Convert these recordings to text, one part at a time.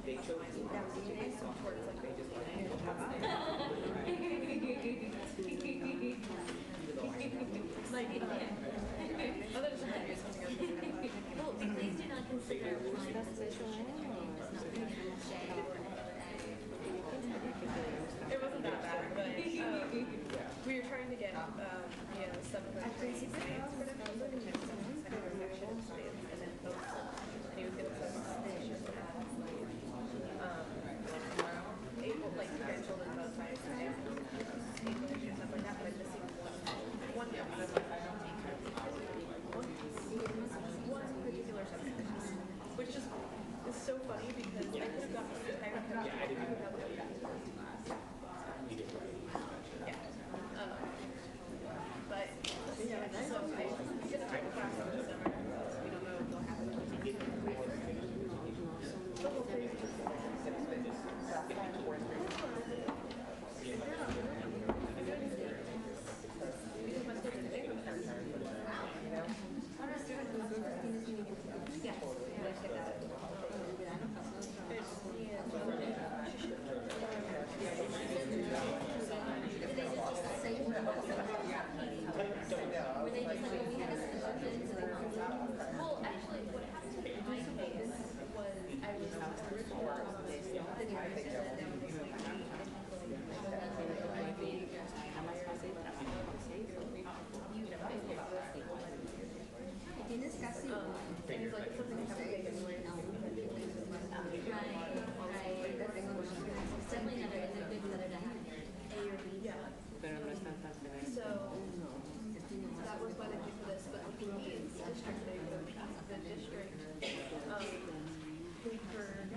Well, please do not consider applying to this It wasn't that bad, but we were trying to get some of our credentials for them, second section of science, and then post, and he was going to post positions as able, like credentialed in both science and English and stuff like that, but I'm missing one particular subject, which just is so funny because I could have gotten this entire chemistry. I could have done it. But yeah, so I'm gonna try to class in the summer. We don't know if they'll happen. The whole thing is just well, actually, what happened in my case was I was Tienes casi things like something that happened in my it's definitely another, it's a good letter to have. A or B. yeah. Pero no están tan severos. So that was why they did this, but the district, the district paid for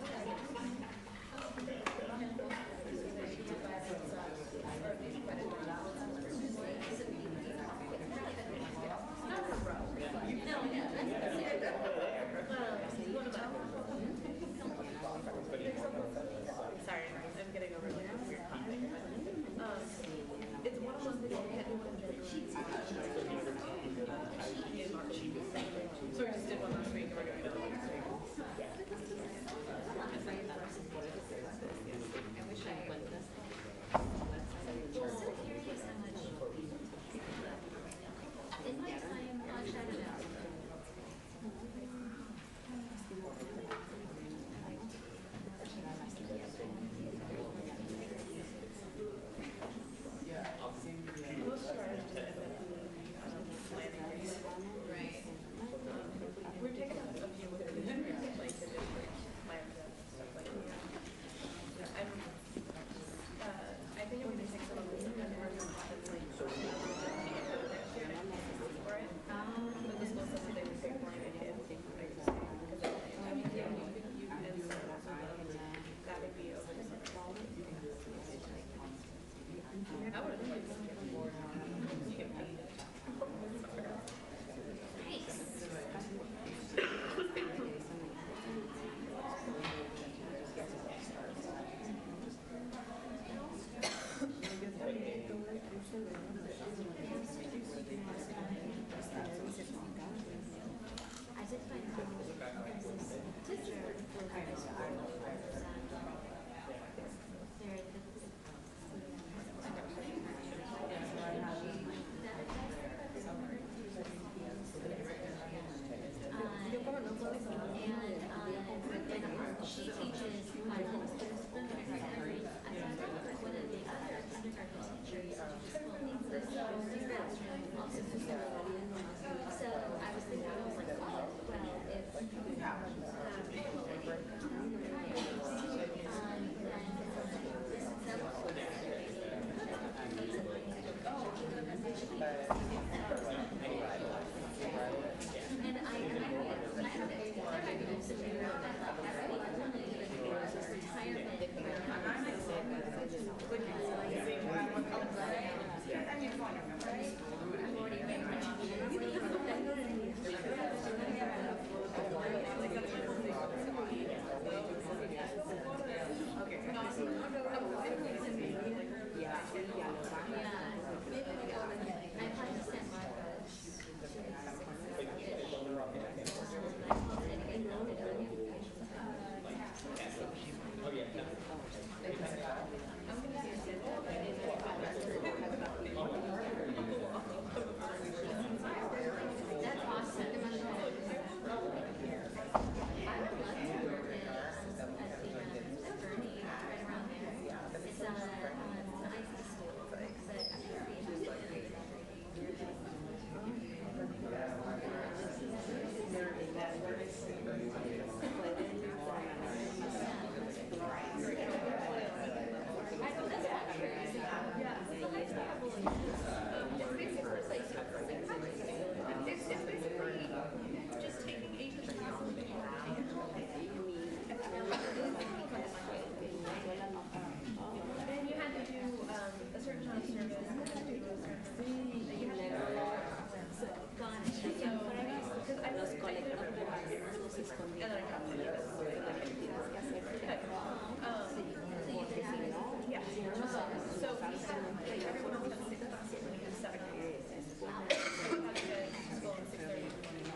like everyone else has 6 classes and we have 7 classes. We have to get to school at 6:30 in the morning.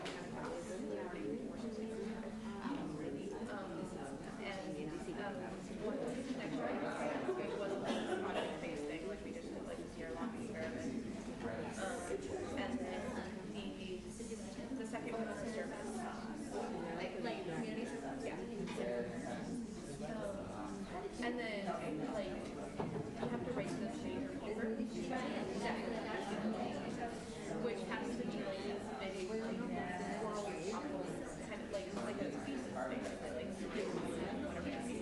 One extra it was like a project-based thing, like we did like this year-long experiment. And then the second one was a service. Like community service? Yeah. And then like you have to write this paper, which has to be like this big like oral kind of like a thesis basically, like whatever you see,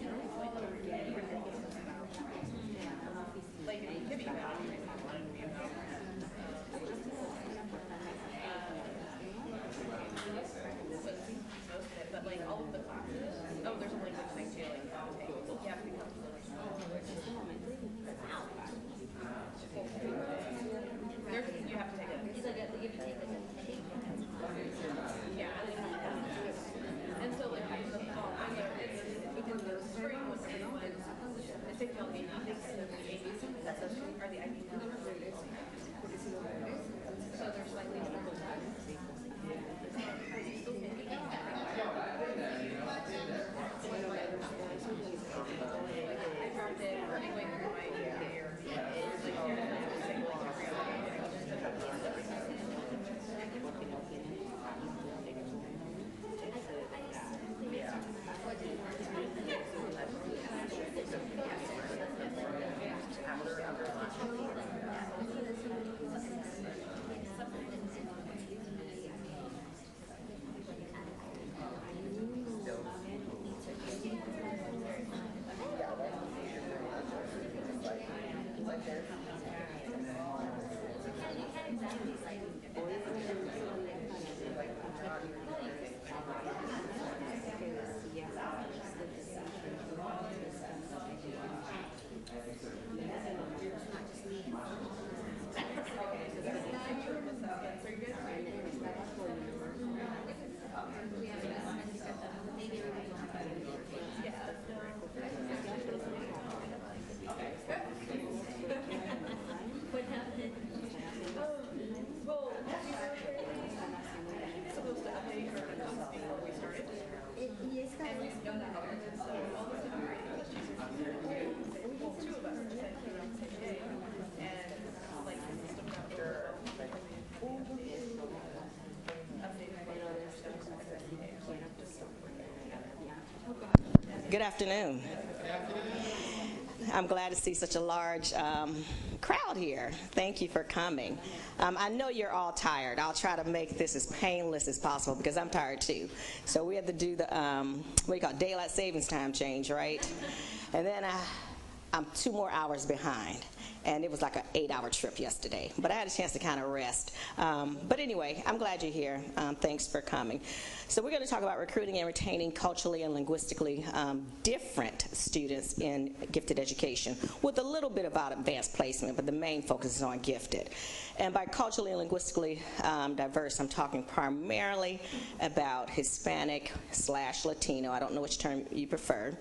like it could be about but like all of the classes. Oh, there's a language thing too, like you have to become fluent in language. You have to take it. It's like you have to take like a Yeah. And so like in the fall, in the spring when it's taking all the ABs, that's are the IB numbers. So there's slightly different. I found it anyway through my year. Like you're not saying like every other day. What happened? Well, we were supposed to update our notes before we started. Yes, And we don't know. And so all the student writing questions well, 2 of us said came out the same day. And like the system got Good afternoon. I'm glad to see such a large crowd here. Thank you for coming. I know you're all tired. I'll try to make this as painless as possible because I'm tired too. So we have to do the, what do you call it, daylight savings time change, right? And then I'm 2 more hours behind. And it was like an 8-hour trip yesterday. But I had a chance to kind of rest. But anyway, I'm glad you're here. Thanks for coming. So we're going to talk about recruiting and retaining culturally and linguistically different students in gifted education with a little bit about advanced placement, but the main focus is on gifted. And by culturally and linguistically diverse, I'm talking primarily about Hispanic/Latino, I don't know which term you prefer,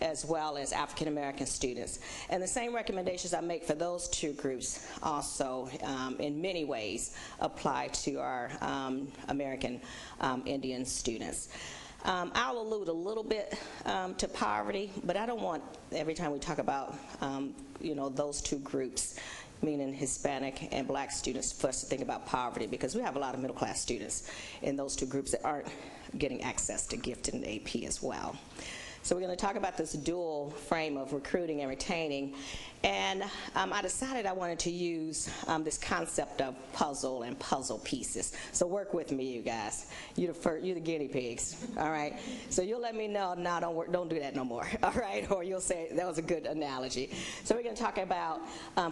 as well as African American students. And the same recommendations I make for those 2 groups also, in many ways, apply to our American Indian students. I'll allude a little bit to poverty, but I don't want every time we talk about those 2 groups, meaning Hispanic and Black students, for us to think about poverty, because we have a lot of middle-class students in those 2 groups that aren't getting access to gifted and AP as well. So we're going to talk about this dual frame of recruiting and retaining. And I decided I wanted to use this concept of puzzle and puzzle pieces. So work with me, you guys. You're the guinea pigs, all right? So you'll let me know, no, don't do that no more, all right? Or you'll say, that was a good analogy. So we're going to talk about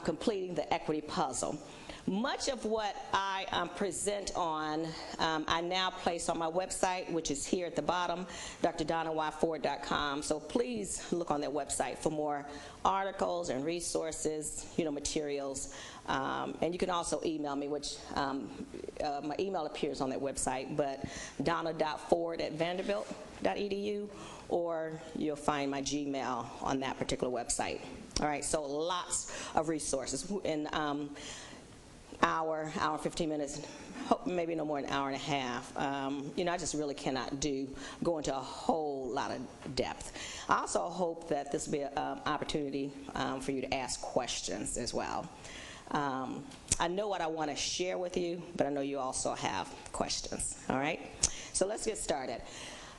completing the equity puzzle. Much of what I present on, I now place on my website, which is here at the bottom, drdonnayford.com. So please look on that website for more articles and resources, materials And you can also email me, which my email appears on that website, but donna.ford@vanderbilt.edu, or you'll find my Gmail on that particular website. All right, so lots of resources. In hour, 15 minutes, maybe no more than an hour and a half. I just really cannot go into a whole lot of depth. I also hope that this will be an opportunity for you to ask questions as well. I know what I want to share with you, but I know you also have questions, all right? So let's get started.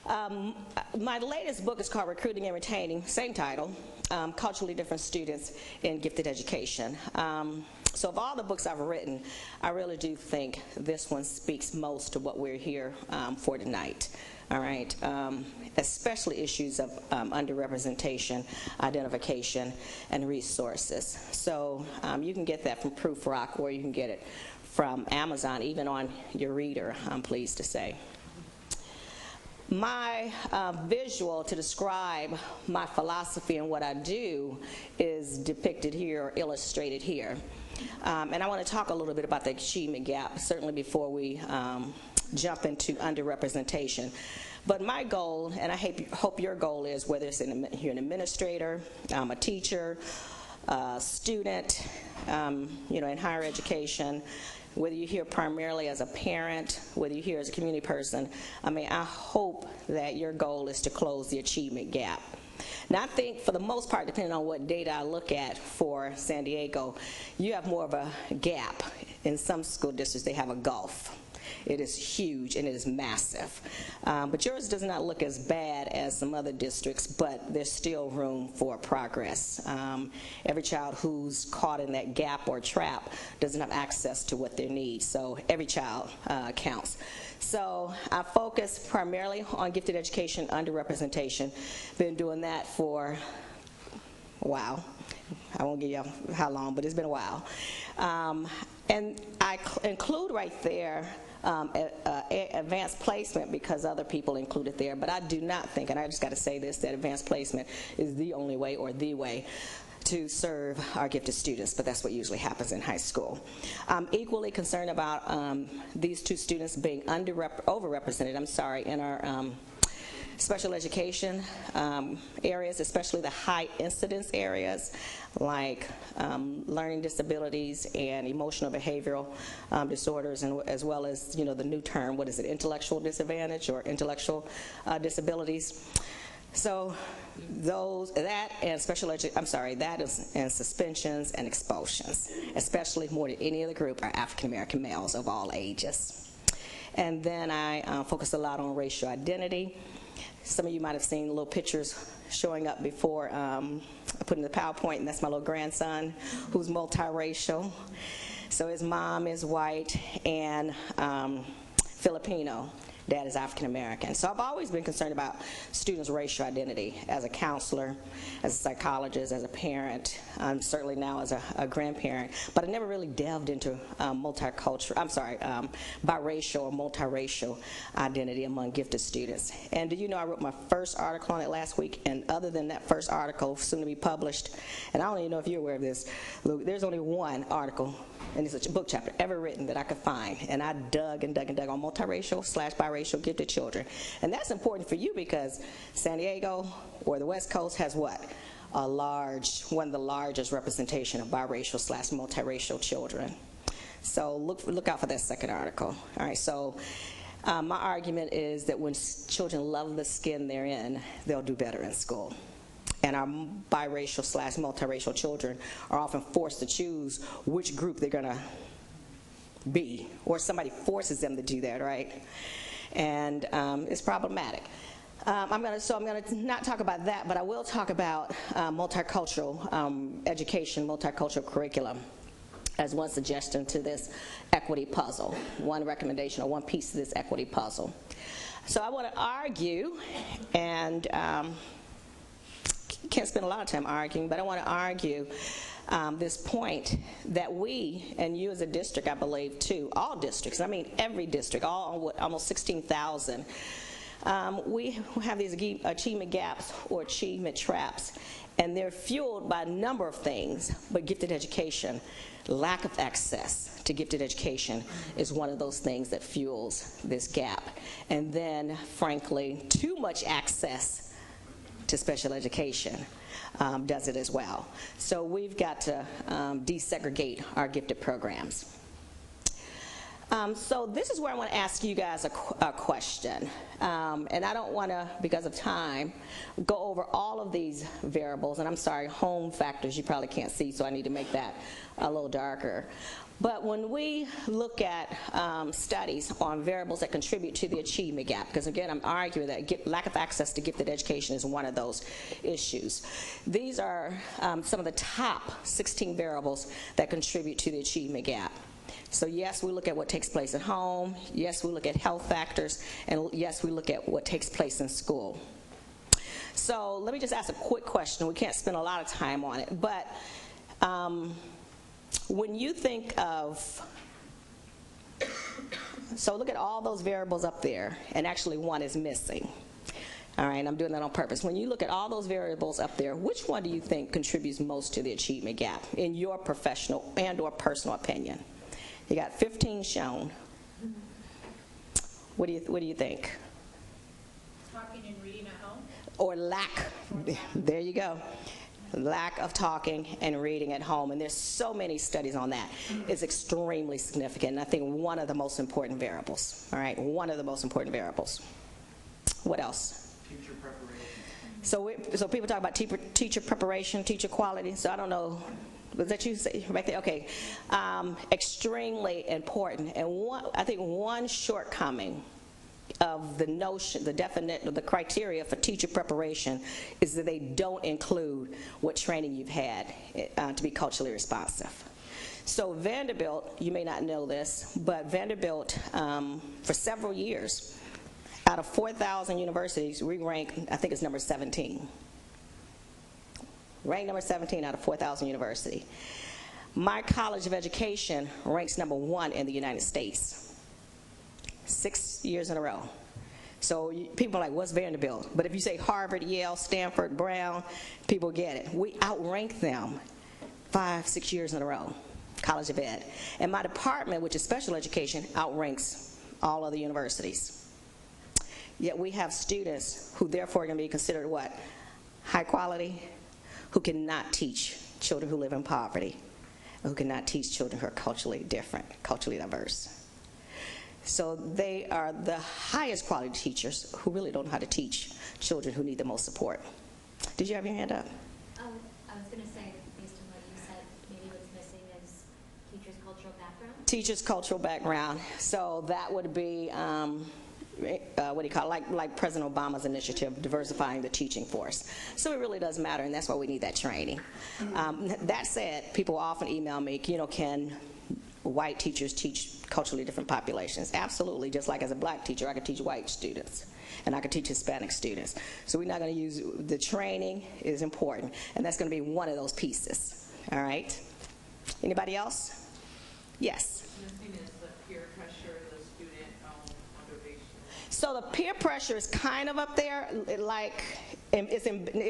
My latest book is called Recruiting and Retaining, same title, Culturally Different Students in Gifted Education. So of all the books I've written, I really do think this one speaks most to what we're here for tonight. All right, especially issues of underrepresentation, identification, and resources. So you can get that from Proofrock, or you can get it from Amazon, even on your reader, I'm pleased to say. My visual to describe my philosophy and what I do is depicted here, or illustrated here. And I want to talk a little bit about the achievement gap, certainly before we jump into underrepresentation. But my goal, and I hope your goal is, whether it's you're an administrator, a teacher, a student, in higher education, whether you're here primarily as a parent, whether you're here as a community person, I hope that your goal is to close the achievement gap. Now, I think for the most part, depending on what data I look at for San Diego, you have more of a gap. In some school districts, they have a gulf. It is huge and it is massive. But yours does not look as bad as some other districts, but there's still room for progress. Every child who's caught in that gap or trap doesn't have access to what they need, so every child counts. So I focus primarily on gifted education, underrepresentation. Been doing that for a while. I won't give you how long, but it's been a while. And I include right there advanced placement because other people include it there, but I do not think, and I just got to say this, that advanced placement is the only way or the way to serve our gifted students, but that's what usually happens in high school. I'm equally concerned about these two students being overrepresented, in our special education areas, especially the high incidence areas like learning disabilities and emotional behavioral disorders, and as well as the new term, what is it, intellectual disadvantage or intellectual disabilities. So that and suspensions and expulsions, especially more than any other group, are African American males of all ages. And then I focus a lot on racial identity. Some of you might have seen little pictures showing up before I put in the PowerPoint, and that's my little grandson who's multiracial. So his mom is white and Filipino. Dad is African American. So I've always been concerned about students' racial identity as a counselor, as a psychologist, as a parent, certainly now as a grandparent. But I never really delved into biracial or multiracial identity among gifted students. And do you know I wrote my first article on it last week, and other than that first article, soon to be published, and I don't even know if you're aware of this, Luke, there's only one article, and it's a book chapter ever written that I could find, and I dug and dug and dug on multiracial/biracial gifted children. And that's important for you because San Diego or the West Coast has what? One of the largest representation of biracial/multiracial children. So look out for that second article. All right, so my argument is that when children love the skin they're in, they'll do better in school. And our biracial/multiracial children are often forced to choose which group they're going to be, or somebody forces them to do that, right? And it's problematic. I'm going to not talk about that, but I will talk about multicultural education, multicultural curriculum as one suggestion to this equity puzzle, one recommendation or one piece of this equity puzzle. So I want to argue, and can't spend a lot of time arguing, but I want to argue this point that we, and you as a district, I believe, too, all districts, every district, almost 16,000, we have these achievement gaps or achievement traps, and they're fueled by a number of things, but gifted education lack of access to gifted education is one of those things that fuels this gap. And then, frankly, too much access to special education does it as well. So we've got to desegregate our gifted programs. So this is where I want to ask you guys a question. And I don't want to, because of time, go over all of these variables. And I'm sorry, home factors you probably can't see, so I need to make that a little darker. But when we look at studies on variables that contribute to the achievement gap, because again, I'm arguing that lack of access to gifted education is one of those issues. These are some of the top 16 variables that contribute to the achievement gap. So yes, we look at what takes place at home, yes, we look at health factors, and yes, we look at what takes place in school. So let me just ask a quick question. We can't spend a lot of time on it, but when you think of, so look at all those variables up there, and actually one is missing. All right, I'm doing that on purpose. When you look at all those variables up there, which one do you think contributes most to the achievement gap in your professional and or personal opinion? You got 15 shown. What do you think? Talking and reading at home? Or lack. There you go. Lack of talking and reading at home. And there's so many studies on that. It's extremely significant. And I think one of the most important variables. All right, one of the most important variables. What else? Teacher preparation. So people talk about teacher preparation, teacher quality. So I don't know. Was that you say right there? Okay. Extremely important. And I think one shortcoming of the notion, the criteria for teacher preparation is that they don't include what training you've had to be culturally responsive. So Vanderbilt, you may not know this, but Vanderbilt, for several years, out of 4,000 universities, we rank, I think it's number 17. Ranked number 17 out of 4,000 universities. My College of Education ranks number 1 in the United States. 6 years in a row. So people are like, what's Vanderbilt? But if you say Harvard, Yale, Stanford, Brown, people get it. We outrank them 5, 6 years in a row, College of Ed. And my department, which is special education, outranks all other universities. Yet we have students who therefore are going to be considered what? High quality, who cannot teach children who live in poverty, who cannot teach children who are culturally different, culturally diverse. So they are the highest quality teachers who really don't know how to teach children who need the most support. Did you have your hand up? I was going to say, based on what you said, maybe what's missing is teachers' cultural background. Teachers' cultural background. So that would be, what do you call it, like President Obama's initiative, diversifying the teaching force. So it really does matter, and that's why we need that training. That said, people often email me, can white teachers teach culturally different populations? Absolutely. Just like as a black teacher, I could teach white students, and I could teach Hispanic students. So we're not going to use, the training is important, and that's going to be one of those pieces. All right? Anybody else? Yes? Missing is the peer pressure, the student motivation. So the peer pressure is kind of up there, it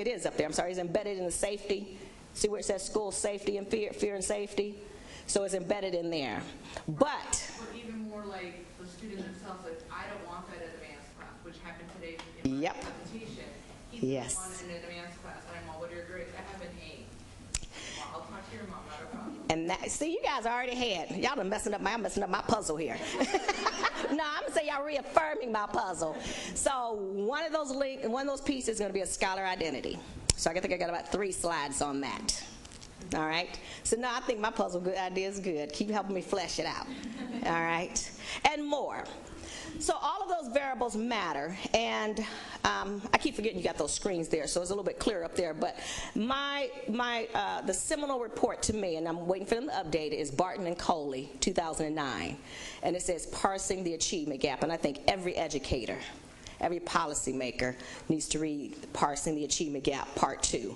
is up there, I'm sorry, it's embedded in the safety. See where it says school safety and fear and safety? So it's embedded in there. But even more like the student themselves, like, I don't want that in advanced class, which happened today in my Yep. presentation. He Yes. wanted an advanced class, and I'm all, what are your grades? I have an A. Well, I'll talk to your mom, not a problem. And that, see, you guys already had, y'all done I'm messing up my puzzle here. No, I'm gonna say y'all reaffirming my puzzle. So one of those pieces is gonna be a scholar identity. So I think I got about 3 slides on that. All right. So no, I think my puzzle idea is good. Keep helping me flesh it out. All right. And more. So all of those variables matter, and I keep forgetting you got those screens there, so it's a little bit clearer up there. But the seminal report to me, and I'm waiting for them to update it, is Barton and Coley, 2009, and it says parsing the achievement gap. And I think every educator, every policymaker needs to read Parsing the Achievement Gap, Part 2.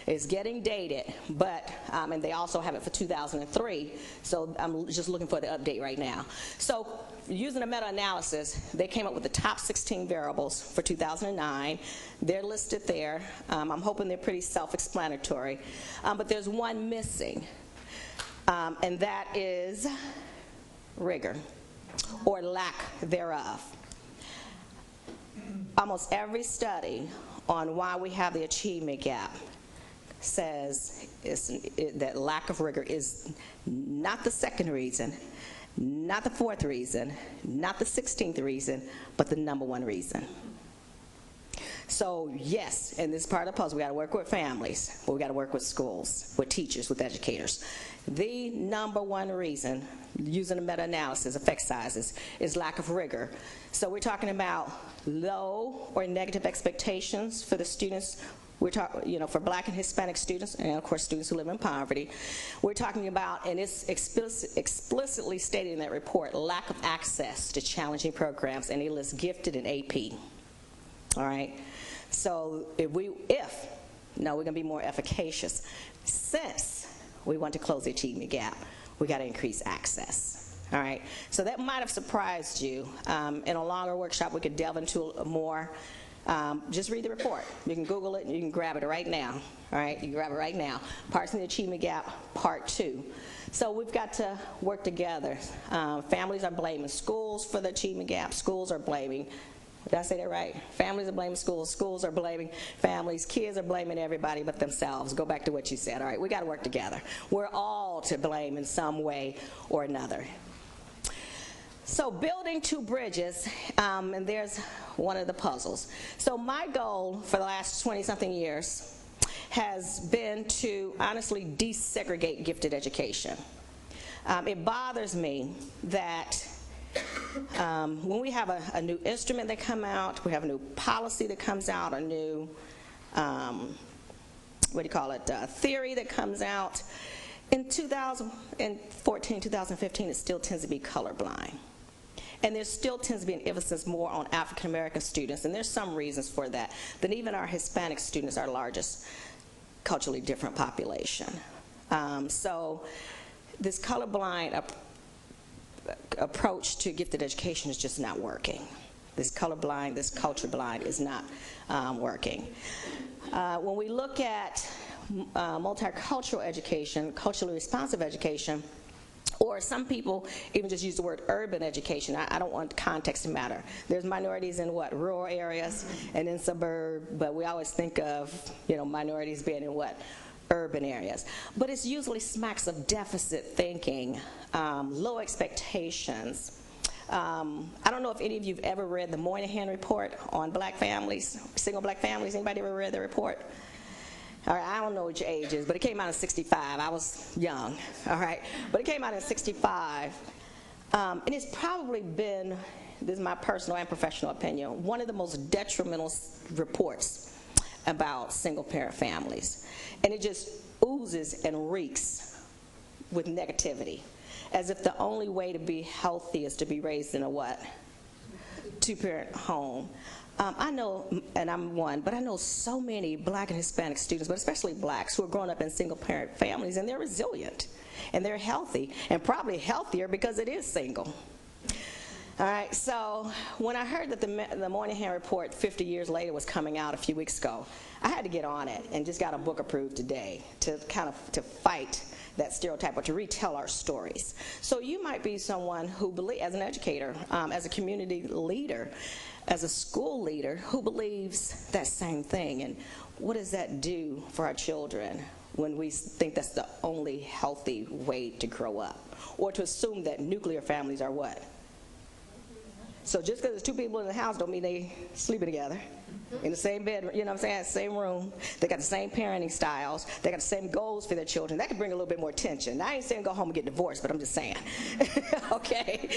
It's getting dated, but, and they also have it for 2003, so I'm just looking for the update right now. So using a meta-analysis, they came up with the top 16 variables for 2009. They're listed there. I'm hoping they're pretty self-explanatory, but there's one missing. and that is rigor or lack thereof. Almost every study on why we have the achievement gap says that lack of rigor is not the second reason, not the fourth reason, not the 16th reason, but the number one reason. So yes, in this part of the puzzle, we got to work with families, but we got to work with schools, with teachers, with educators. The number one reason, using a meta-analysis, effect sizes, is lack of rigor. So we're talking about low or negative expectations for the students. We're talking, for Black and Hispanic students, and of course students who live in poverty. We're talking about, and it's explicitly stated in that report, lack of access to challenging programs, and it lists gifted and AP. All right. So we're going to be more efficacious. Since we want to close the achievement gap, we got to increase access. All right. So that might have surprised you. In a longer workshop, we could delve into more. Just read the report. You can Google it and you can grab it right now. All right, you can grab it right now. Parsing the Achievement Gap, Part 2. So we've got to work together. Families are blaming schools for the achievement gap. Schools are blaming, did I say that right? Families are blaming schools. Schools are blaming families. Kids are blaming everybody but themselves. Go back to what you said. All right, we got to work together. We're all to blame in some way or another. So building two bridges, and there's one of the puzzles. So my goal for the last 20-something years has been to honestly desegregate gifted education. It bothers me that when we have a new instrument that comes out, we have a new policy that comes out, a new, theory that comes out, in 2014, 2015, it still tends to be colorblind. And there still tends to be an emphasis more on African American students, and there's some reasons for that. Then even our Hispanic students, our largest culturally different population. So this colorblind approach to gifted education is just not working. This colorblind, this culture blind is not working. When we look at multicultural education, culturally responsive education, or some people even just use the word urban education. I don't want context to matter. There's minorities in what? Rural areas and in suburb, but we always think of, minorities being in what? Urban areas. But it's usually smacks of deficit thinking, low expectations. I don't know if any of you have ever read the Moynihan report on Black families, single Black families. Anybody ever read the report? All right, I don't know what your age is, but it came out in 65. I was young, all right? But it came out in 65. And it's probably been, this is my personal and professional opinion, one of the most detrimental reports about single-parent families. And it just oozes and reeks with negativity, as if the only way to be healthy is to be raised in a what? Two-parent home. I know, and I'm one, but I know so many Black and Hispanic students, but especially Blacks, who are growing up in single-parent families, and they're resilient, and they're healthy, and probably healthier because it is single. All right, so when I heard that the Moynihan report 50 years later was coming out a few weeks ago, I had to get on it and just got a book approved today to to fight that stereotype or to retell our stories. So you might be someone who believes, as an educator, as a community leader, as a school leader, who believes that same thing. And what does that do for our children when we think that's the only healthy way to grow up? Or to assume that nuclear families are what? So just because there's two people in the house don't mean they sleeping together in the same bed, you know what I'm saying, same room. They got the same parenting styles. They got the same goals for their children. That could bring a little bit more tension. Now, I ain't saying go home and get divorced, but I'm just saying, okay?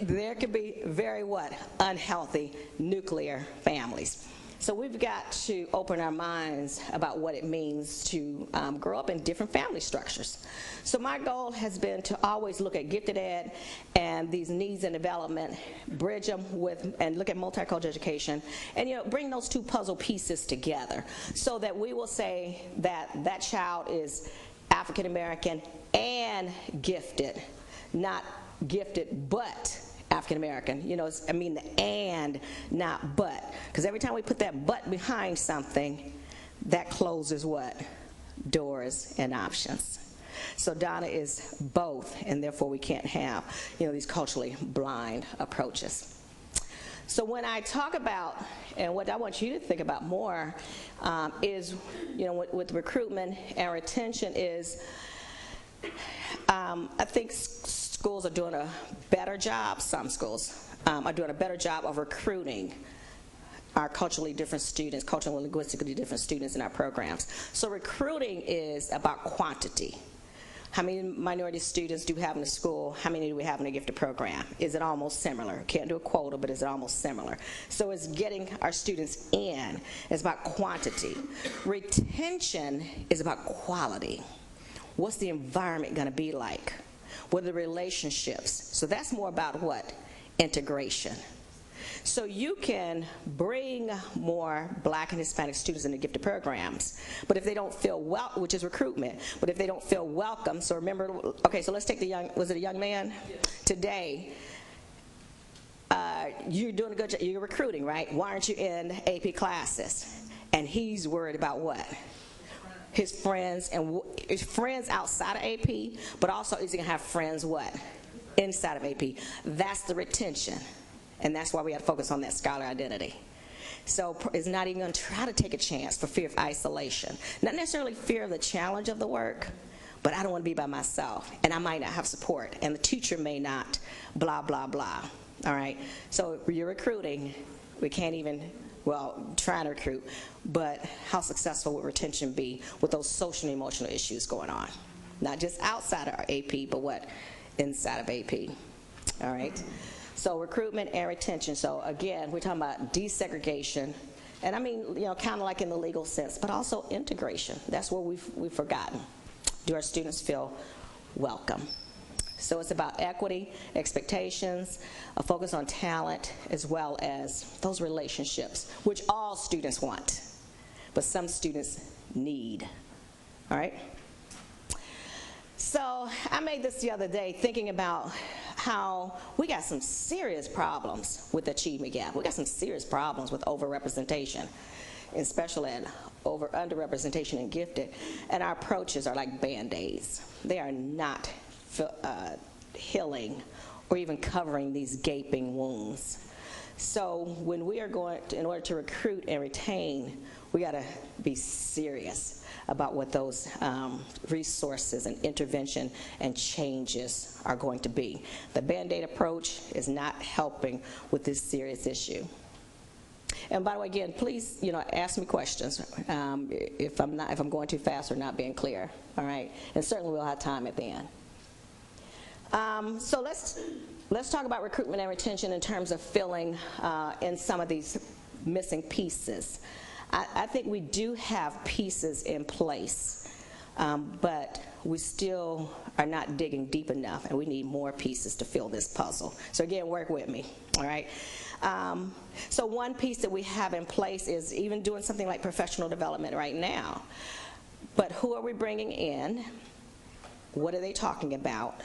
There could be very what? Unhealthy nuclear families. So we've got to open our minds about what it means to grow up in different family structures. So my goal has been to always look at gifted ed and these needs and development, bridge them with, and look at multicultural education, and bring those two puzzle pieces together so that we will say that that child is African American and gifted, not gifted but African American, the and, not but. Because every time we put that but behind something, that closes what? Doors and options. So Donna is both, and therefore we can't have, these culturally blind approaches. So when I talk about, and what I want you to think about more is, with recruitment and retention is, I think schools are doing a better job, some schools are doing a better job of recruiting our culturally different students, culturally and linguistically different students in our programs. So recruiting is about quantity. How many minority students do we have in the school? How many do we have in the gifted program? Is it almost similar? Can't do a quota, but is it almost similar? So it's getting our students in. It's about quantity. Retention is about quality. What's the environment going to be like? What are the relationships? So that's more about what? Integration. So you can bring more Black and Hispanic students in the gifted programs, but if they don't feel which is recruitment, but if they don't feel welcome, so remember, okay, so let's take was it a young man? Yes. Today, you're doing a good job, you're recruiting, right? Why aren't you in AP classes? And he's worried about what? His friends, and his friends outside of AP, but also is he going to have friends what? Inside of AP. That's the retention. And that's why we have to focus on that scholar identity. So it's not even going to try to take a chance for fear of isolation. Not necessarily fear of the challenge of the work, but I don't want to be by myself, and I might not have support, and the teacher may not, blah, blah, blah. All right? So you're recruiting. We can't even, trying to recruit, but how successful would retention be with those social and emotional issues going on? Not just outside of our AP, but what? Inside of AP. All right? So recruitment and retention. So again, we're talking about desegregation, and I mean, kind of like in the legal sense, but also integration. That's what we've forgotten. Do our students feel welcome? So it's about equity, expectations, a focus on talent, as well as those relationships, which all students want, but some students need. All right? So I made this the other day thinking about how we got some serious problems with the achievement gap. We got some serious problems with overrepresentation in special ed, underrepresentation in gifted, and our approaches are like Band-Aids. They are not healing or even covering these gaping wounds. So when we are in order to recruit and retain, we got to be serious about what those resources and intervention and changes are going to be. The Band-Aid approach is not helping with this serious issue. And by the way, again, please, ask me questions if I'm going too fast or not being clear. All right, and certainly we'll have time at the end. So let's talk about recruitment and retention in terms of filling in some of these missing pieces. I think we do have pieces in place, but we still are not digging deep enough, and we need more pieces to fill this puzzle. So again, work with me, all right? So one piece that we have in place is even doing something like professional development right now. But who are we bringing in? What are they talking about?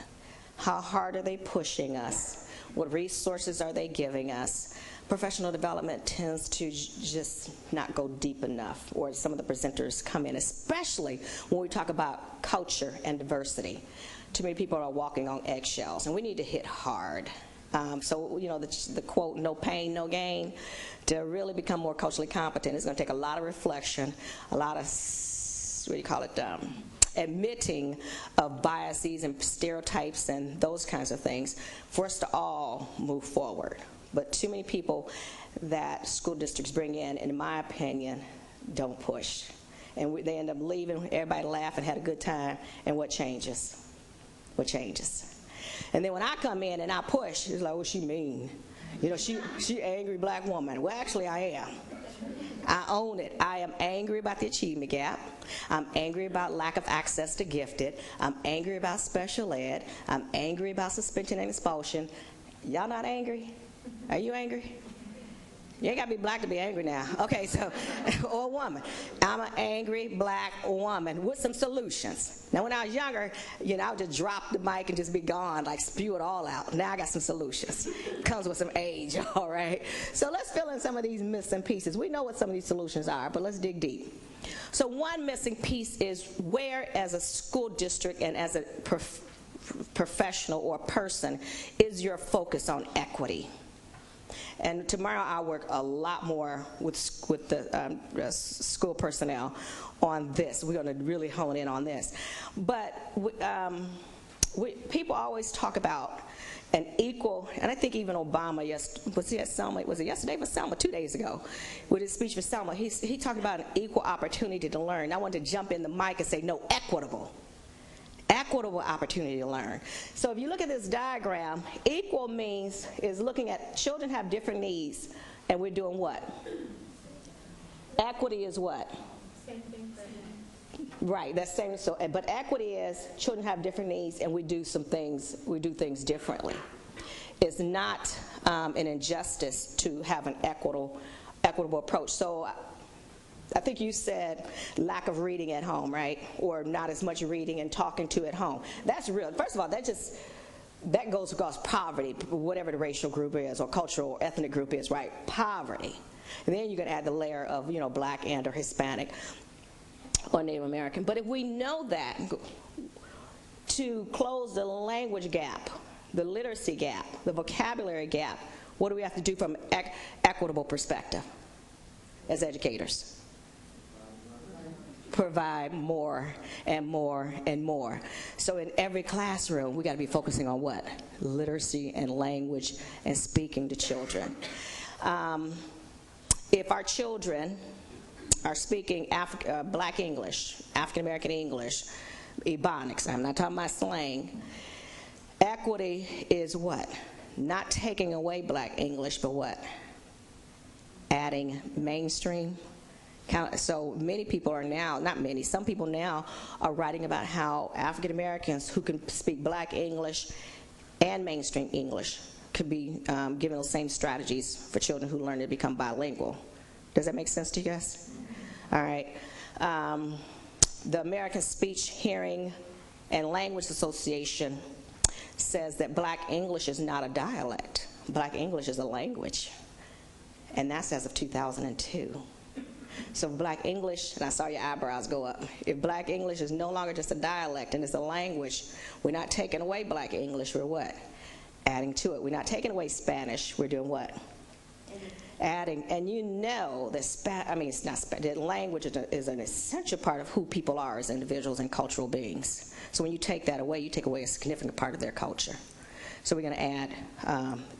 How hard are they pushing us? What resources are they giving us? Professional development tends to just not go deep enough, or some of the presenters come in, especially when we talk about culture and diversity. Too many people are walking on eggshells, and we need to hit hard. So, the quote, no pain, no gain, to really become more culturally competent is going to take a lot of reflection, a lot of, admitting of biases and stereotypes and those kinds of things for us to all move forward. But too many people that school districts bring in my opinion, don't push. And they end up leaving, everybody laugh and had a good time, and what changes? What changes? And then when I come in and I push, it's like, what she mean? She angry Black woman. Well, actually I am. I own it. I am angry about the achievement gap. I'm angry about lack of access to gifted. I'm angry about special ed. I'm angry about suspension and expulsion. Y'all not angry? Are you angry? You ain't got to be black to be angry now. Okay, so, or a woman. I'm an angry black woman with some solutions. Now, when I was younger, I would just drop the mic and just be gone, like spew it all out. Now I got some solutions. Comes with some age, all right? So let's fill in some of these missing pieces. We know what some of these solutions are, but let's dig deep. So one missing piece is where, as a school district and as a professional or person, is your focus on equity? And tomorrow I'll work a lot more with the school personnel on this. We're going to really hone in on this. But people always talk about an equal, and I think even Obama, was he at Selma? Was it yesterday for Selma? 2 days ago, with his speech for Selma, he talked about an equal opportunity to learn. I wanted to jump in the mic and say, no, equitable opportunity to learn. So if you look at this diagram, equal is looking at children have different needs, and we're doing what? Equity is what? Same thing for Right, that's same. So, but equity is children have different needs, and we do things differently. It's not an injustice to have an equitable approach. So I think you said lack of reading at home, right? Or not as much reading and talking to at home. That's real. First of all, that goes across poverty, whatever the racial group is or cultural or ethnic group is, right? Poverty. And then you can add the layer of, black and or Hispanic or Native American. But if we know that, to close the language gap, the literacy gap, the vocabulary gap, what do we have to do from an equitable perspective as educators? Provide more and more and more. So in every classroom, we got to be focusing on what? Literacy and language and speaking to children. If our children are speaking Black English, African American English, Ebonics, I'm not talking about slang, equity is what? Not taking away Black English, but what? Adding mainstream. So many people are now, not many, some people now are writing about how African Americans who can speak Black English and mainstream English could be given those same strategies for children who learn to become bilingual. Does that make sense to you guys? All right. The American Speech, Hearing, and Language Association says that Black English is not a dialect. Black English is a language. And that's as of 2002. So Black English, and I saw your eyebrows go up, if Black English is no longer just a dialect and it's a language, we're not taking away Black English, we're what? Adding to it. We're not taking away Spanish, we're doing what? Adding. And that language is an essential part of who people are as individuals and cultural beings. So when you take that away, you take away a significant part of their culture. So we're going to add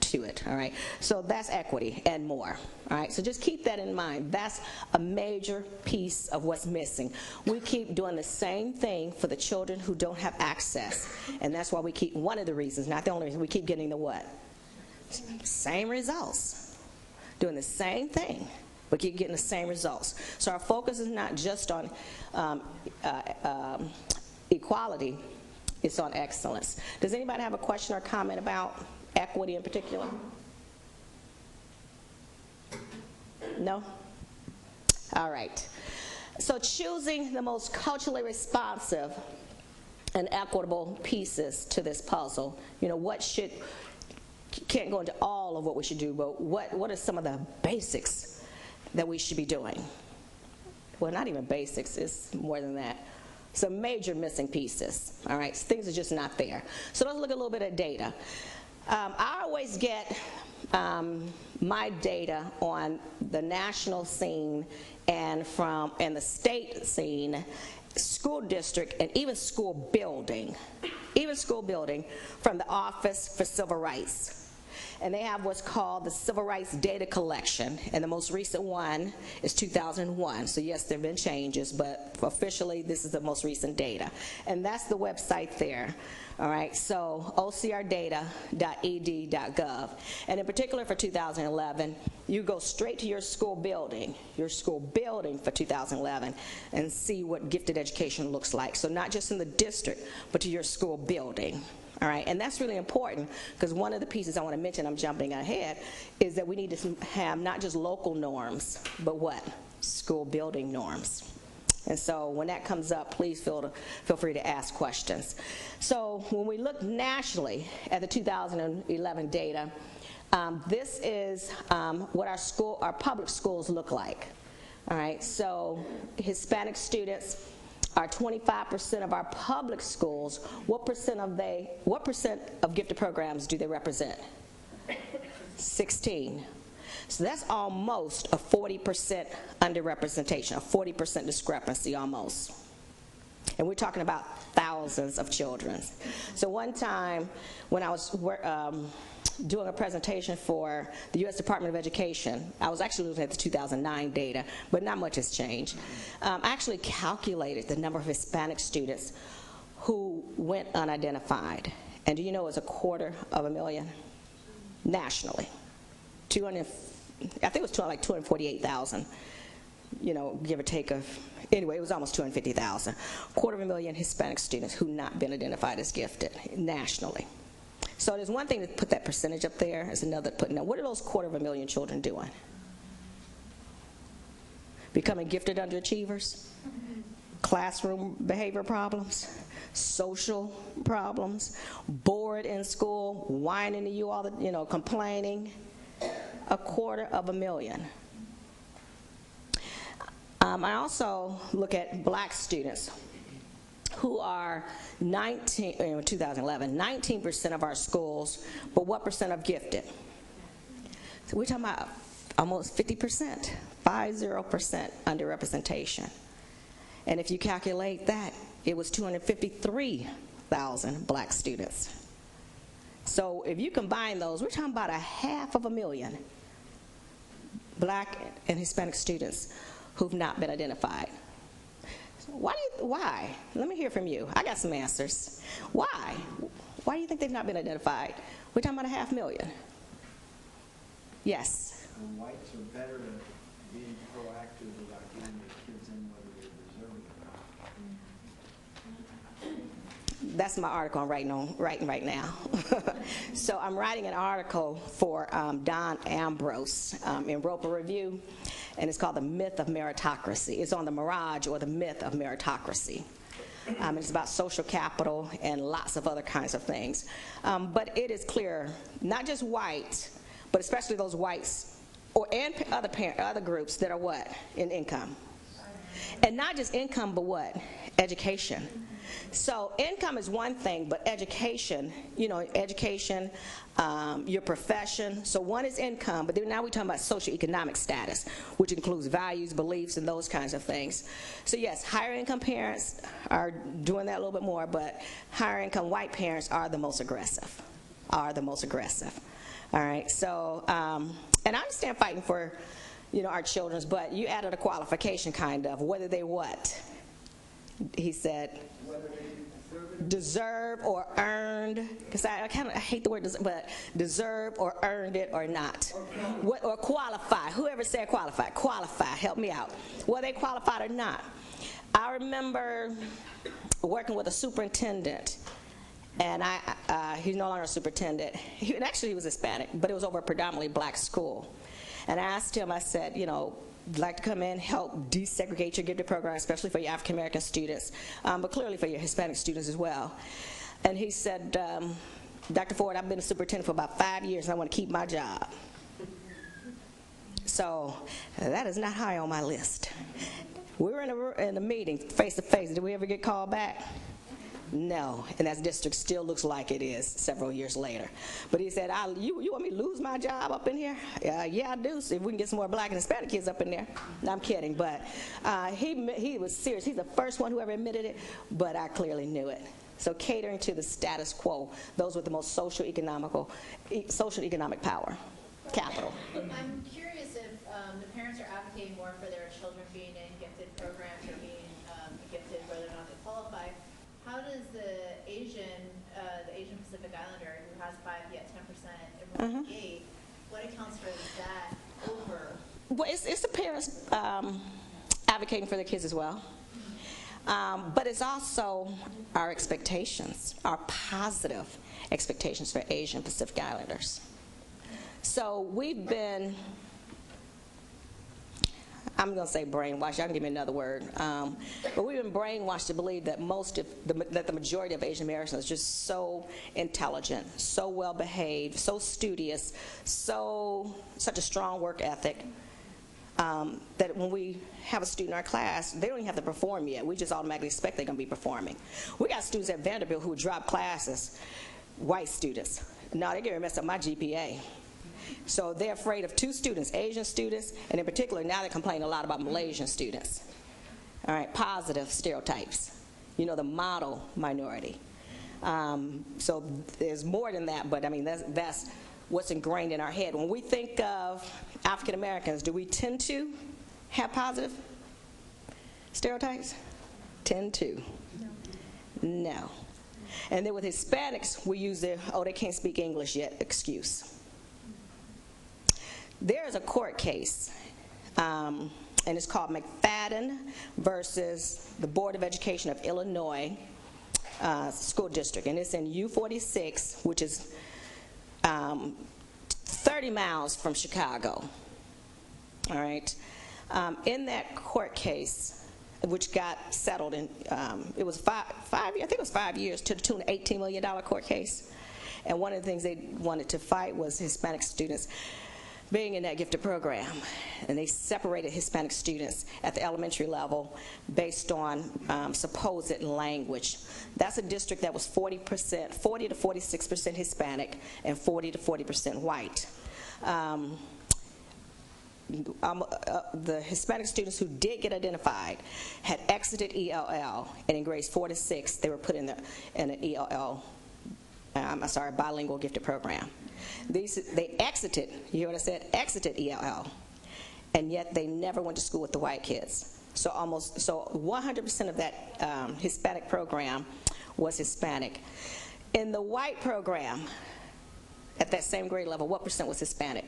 to it, all right? So that's equity and more, all right? So just keep that in mind. That's a major piece of what's missing. We keep doing the same thing for the children who don't have access, and that's why we keep, one of the reasons, not the only reason, we keep getting the what? Same results. Doing the same thing, but keep getting the same results. So our focus is not just on equality, it's on excellence. Does anybody have a question or comment about equity in particular? No? All right. So choosing the most culturally responsive and equitable pieces to this puzzle, can't go into all of what we should do, but what are some of the basics that we should be doing? Well, not even basics, it's more than that. Some major missing pieces, all right? Things are just not there. So let's look a little bit at data. I always get my data on the national scene and the state scene, school district, and even school building from the Office for Civil Rights. And they have what's called the Civil Rights Data Collection, and the most recent one is 2001. So yes, there have been changes, but officially this is the most recent data. And that's the website there, all right? So ocrdata.ed.gov. And in particular for 2011, you go straight to your school building for 2011, and see what gifted education looks like. So not just in the district, but to your school building. All right, and that's really important because one of the pieces I want to mention, I'm jumping ahead, is that we need to have not just local norms, but what? School building norms. And so when that comes up, please feel free to ask questions. So when we look nationally at the 2011 data, this is what our public schools look like. All right, so Hispanic students are 25% of our public schools. What percent of gifted programs do they represent? 16. So that's almost a 40% underrepresentation, a 40% discrepancy almost. And we're talking about thousands of children. So one time when I was doing a presentation for the U.S. Department of Education, I was actually looking at the 2009 data, but not much has changed. I actually calculated the number of Hispanic students who went unidentified. And do you know it was 250,000 nationally? I think it was like 248,000, give or take anyway, it was almost 250,000. 250,000 Hispanic students who not been identified as gifted nationally. So there's one thing to put that percentage up there, there's another putting down. What are those 250,000 children doing? Becoming gifted underachievers? Classroom behavior problems? Social problems? Bored in school? Whining to you all the, complaining? 250,000. I also look at black students who are in 2011, 19% of our schools, but what percent of gifted? So we're talking about almost 50%, 50% underrepresentation. And if you calculate that, it was 253,000 black students. So if you combine those, we're talking about 500,000 black and Hispanic students who've not been identified. Why? Let me hear from you. I got some answers. Why? Why do you think they've not been identified? We're talking about 500,000. Yes? Whites are better at being proactive about getting their kids in whether they deserve it or not. That's my article I'm writing right now. So I'm writing an article for Don Ambrose in Roper Review, and it's called The Myth of Meritocracy. It's on the mirage or the myth of meritocracy. It's about social capital and lots of other kinds of things. But it is clear, not just whites, but especially those whites and other groups that are what? In income. And not just income, but what? Education. So income is one thing, but education, your profession. So one is income, but then now we're talking about socioeconomic status, which includes values, beliefs, and those kinds of things. So yes, higher income parents are doing that a little bit more, but higher income white parents are the most aggressive, All right, so, and I understand fighting for, our children's, but you added a qualification kind of, whether they what? He said, deserve or earned, because I hate the word deserve, but deserve or earned it or not. Or qualify. Whoever said qualify, help me out. Whether they qualified or not. I remember working with a superintendent, and he's no longer a superintendent. Actually, he was Hispanic, but it was over a predominantly black school. And I asked him, I said, like to come in, help desegregate your gifted program, especially for your African American students, but clearly for your Hispanic students as well. And he said, Dr. Ford, I've been a superintendent for about 5 years and I want to keep my job. So that is not high on my list. We were in a meeting face to face. Did we ever get called back? No, and that district still looks like it is several years later. But he said, you want me to lose my job up in here? Yeah, I do. So if we can get some more black and Hispanic kids up in there. No, I'm kidding, but he was serious. He's the first one who ever admitted it, but I clearly knew it. So catering to the status quo, those with the most social economic power, capital. I'm curious if the parents are advocating more for their children being in gifted programs or being gifted whether or not they qualify. How does the Asian Pacific Islander who has 5 yet 10% enrollment gate, what accounts for that over? Well, it's the parents advocating for their kids as well. But it's also our expectations, our positive expectations for Asian Pacific Islanders. So we've been, I'm going to say brainwashed. I can give me another word. But we've been brainwashed to believe that that the majority of Asian Americans are just so intelligent, so well behaved, so studious, such a strong work ethic, that when we have a student in our class, they don't even have to perform yet. We just automatically expect they're going to be performing. We got students at Vanderbilt who drop classes, white students. No, they're going to mess up my GPA. So they're afraid of two students, Asian students, and in particular, now they complain a lot about Malaysian students. All right, positive stereotypes. You know, the model minority. So there's more than that, but I mean, that's what's ingrained in our head. When we think of African Americans, do we tend to have positive stereotypes? Tend to. No. And then with Hispanics, we use the, oh, they can't speak English yet excuse. There's a court case, and it's called McFadden versus the Board of Education of Illinois School District, and it's in U46, which is 30 miles from Chicago. All right. In that court case, which got settled in, it was I think it was 5 years, to the tune of $18 million court case. And one of the things they wanted to fight was Hispanic students being in that gifted program. And they separated Hispanic students at the elementary level based on supposed language. That's a district that was 40 to 46% Hispanic and 40 to 40% white. The Hispanic students who did get identified had exited ELL, and in grades 4 to 6, they were put in an ELL, bilingual gifted program. They exited, you hear what I said? Exited ELL, and yet they never went to school with the white kids. So 100% of that Hispanic program was Hispanic. In the white program, at that same grade level, what percent was Hispanic?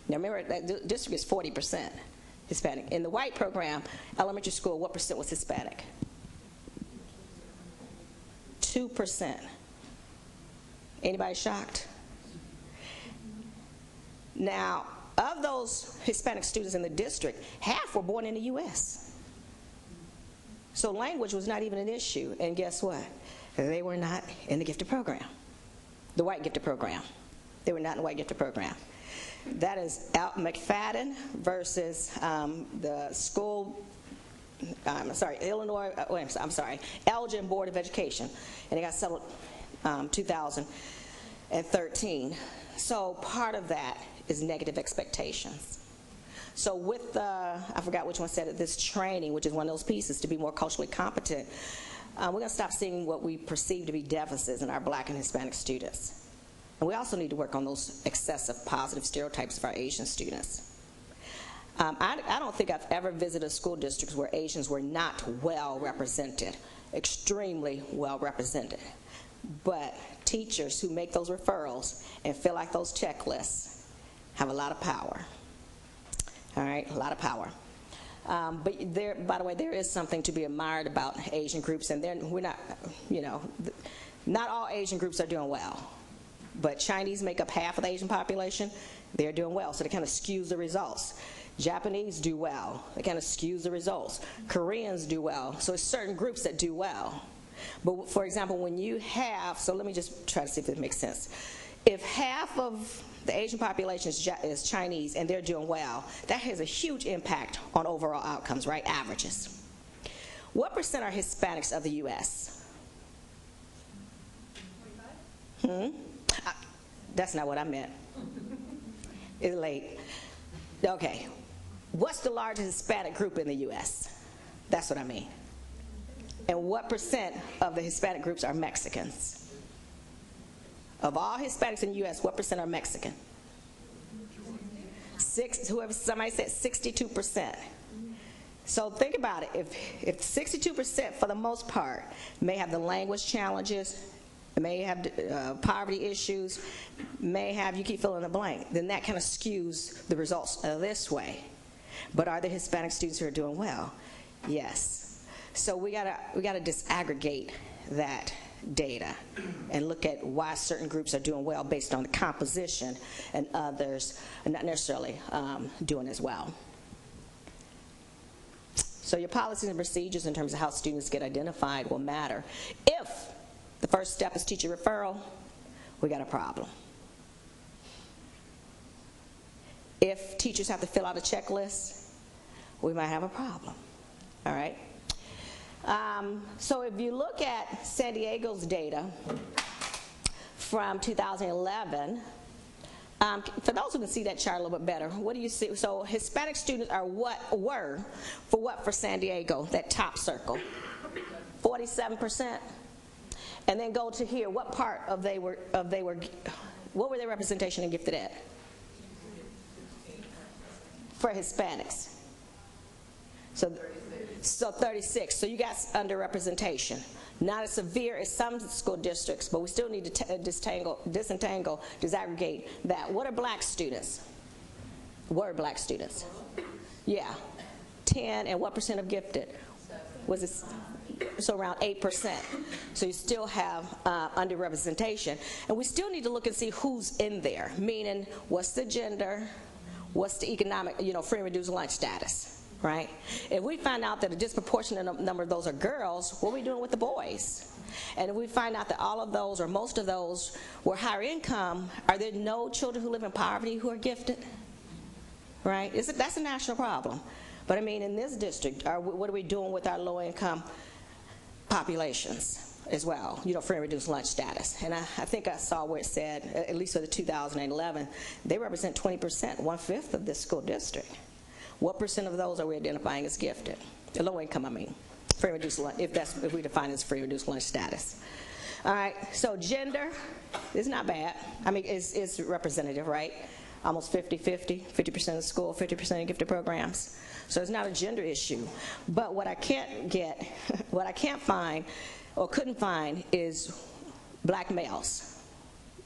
Now remember, that district is 40% Hispanic. In the white program, elementary school, what percent was Hispanic? 2%. Anybody shocked? Now, of those Hispanic students in the district, half were born in the U.S. So language was not even an issue. And guess what? They were not in the gifted program, the white gifted program. They were not in the white gifted program. That is McFadden versus the school, Illinois, Elgin Board of Education. And it got settled 2013. So part of that is negative expectations. So with I forgot which one said it, this training, which is one of those pieces to be more culturally competent, we're going to stop seeing what we perceive to be deficits in our Black and Hispanic students. And we also need to work on those excessive positive stereotypes of our Asian students. I don't think I've ever visited school districts where Asians were not well represented, extremely well represented. But teachers who make those referrals and fill out those checklists have a lot of power. All right, a lot of power. But there, by the way, there is something to be admired about Asian groups, and we're not, not all Asian groups are doing well. But Chinese make up half of the Asian population. They're doing well, so they kind of skews the results. Japanese do well. They kind of skews the results. Koreans do well. So it's certain groups that do well. But for example, when you have, so let me just try to see if it makes sense. If half of the Asian population is Chinese and they're doing well, that has a huge impact on overall outcomes, right? Averages. What percent are Hispanics of the U.S.? 45? That's not what I meant. It's late. Okay. What's the largest Hispanic group in the U.S.? That's what I mean. And what percent of the Hispanic groups are Mexicans? Of all Hispanics in the U.S., what percent are Mexican? Somebody said 62%. So think about it. If 62% for the most part may have the language challenges, may have poverty issues, may have, you keep filling the blank, then that kind of skews the results this way. But are there Hispanic students who are doing well? Yes. So we gotta disaggregate that data and look at why certain groups are doing well based on the composition and others are not necessarily doing as well. So your policies and procedures in terms of how students get identified will matter. If the first step is teacher referral, we got a problem. If teachers have to fill out a checklist, we might have a problem, all right? So if you look at San Diego's data from 2011, for those who can see that chart a little bit better, what do you see? So Hispanic students are for San Diego, that top circle? 47%. And then go to here, what part what were their representation and gifted at? For Hispanics. So 36. So you got underrepresentation. Not as severe as some school districts, but we still need to disaggregate that. What are black students? Were black students? Yeah. 10, and what percent of gifted? Was it? So around 8%. So you still have underrepresentation. And we still need to look and see who's in there, meaning what's the gender, what's the economic, free and reduced lunch status. Right? If we find out that a disproportionate number of those are girls, what are we doing with the boys? And if we find out that all of those or most of those were higher income, are there no children who live in poverty who are gifted? Right? That's a national problem. But I mean, in this district, what are we doing with our low income populations as well? Free and reduced lunch status. And I think I saw where it said, at least for the 2011, they represent 20%, 1/5 of this school district. What percent of those are we identifying as gifted? The low income, free and reduced lunch, if we define it as free and reduced lunch status. All right, so gender is not bad. It's representative, right? Almost 50-50, 50% of the school, 50% of gifted programs. So it's not a gender issue. But what I can't find or couldn't find is black males,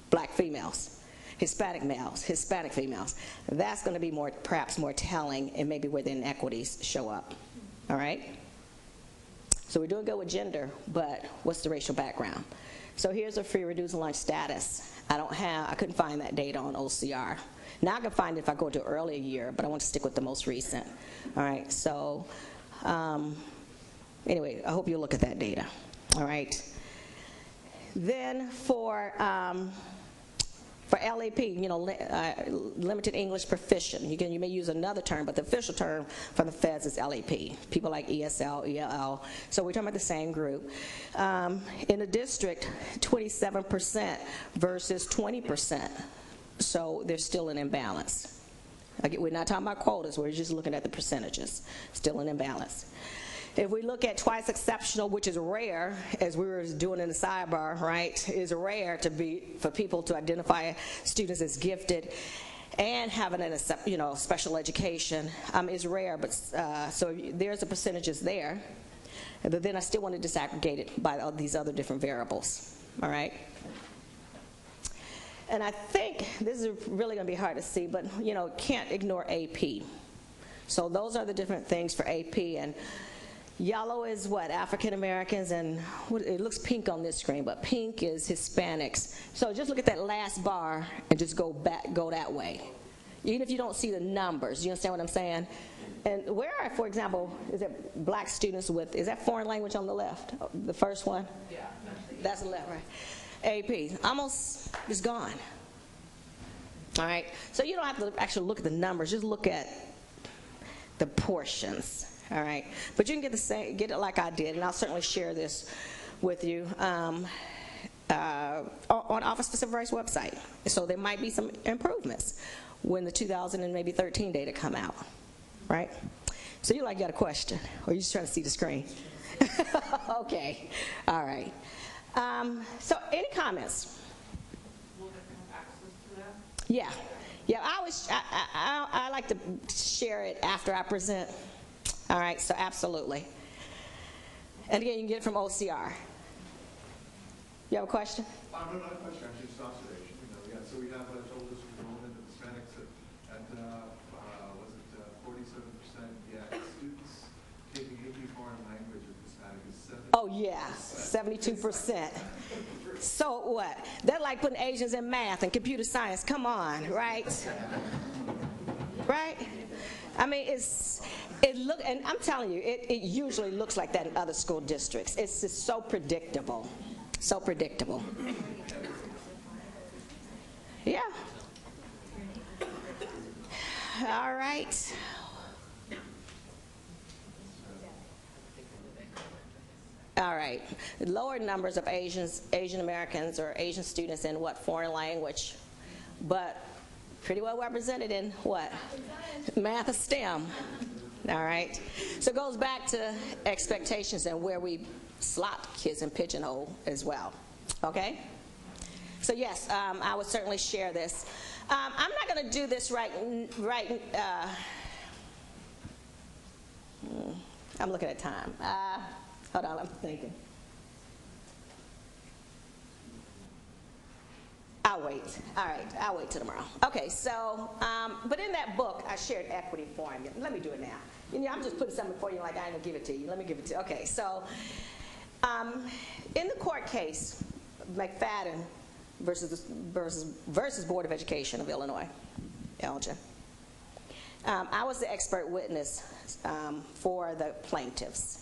black females. Hispanic males, Hispanic females. That's going to be perhaps more telling, and maybe where the inequities show up. All right? So we're doing good with gender, but what's the racial background? So here's a free reduced lunch status. I couldn't find that data on OCR. Now I can find it if I go to an earlier year, but I want to stick with the most recent. All right, so anyway, I hope you'll look at that data. All right. Then for LAP, limited English proficient. You may use another term, but the official term from the feds is LAP. People like ESL, ELL. So we're talking about the same group. In the district, 27% versus 20%. So there's still an imbalance. Again, we're not talking about quotas. We're just looking at the percentages. Still an imbalance. If we look at twice exceptional, which is rare, as we were doing in the sidebar, right, is rare for people to identify students as gifted and having a special education is rare, but so there's the percentages there. But then I still want to disaggregate it by all these other different variables, all right? And I think this is really going to be hard to see, but can't ignore AP. So those are the different things for AP, and yellow is what? African Americans, and it looks pink on this screen, but pink is Hispanics. So just look at that last bar and just go that way. Even if you don't see the numbers, you understand what I'm saying? And where are, for example, is it black students is that foreign language on the left? The first one? Yeah. That's the left, right? AP, almost is gone. All right, so you don't have to actually look at the numbers, just look at the portions. All right, but you can get it like I did, and I'll certainly share this with you on Office for Civil Rights website. So there might be some improvements when the 2013 data come out, right? So you got a question, or you just trying to see the screen? Okay, all right. So any comments? Will they have access to that? Yeah, I like to share it after I present. All right, so absolutely. And again, you can get it from OCR. You have a question? No, not a question, actually, just an observation. So we have a total district enrollment of Hispanics at 47%, yet students taking AP foreign language of Hispanic Oh, yeah, 72%. So what? They're like putting Asians in math and computer science. Come on, right? Right? I mean, and I'm telling you, it usually looks like that in other school districts. It's just so predictable. So predictable. Yeah. All right. All right. Lower numbers of Asian Americans or Asian students in what? Foreign language. But pretty well represented in what? Math and STEM. All right. So it goes back to expectations and where we slot kids in pigeonhole as well. Okay? So yes, I would certainly share this. I'm not going to do this I'm looking at time. Hold on, I'm thinking. I'll wait. All right, I'll wait till tomorrow. Okay, so, but in that book, I shared equity formula. Let me do it now. You know, I'm just putting something for you like I ain't gonna give it to you. Let me give it to you. Okay, so in the court case, McFadden versus Board of Education of Illinois, Elgin. I was the expert witness for the plaintiffs.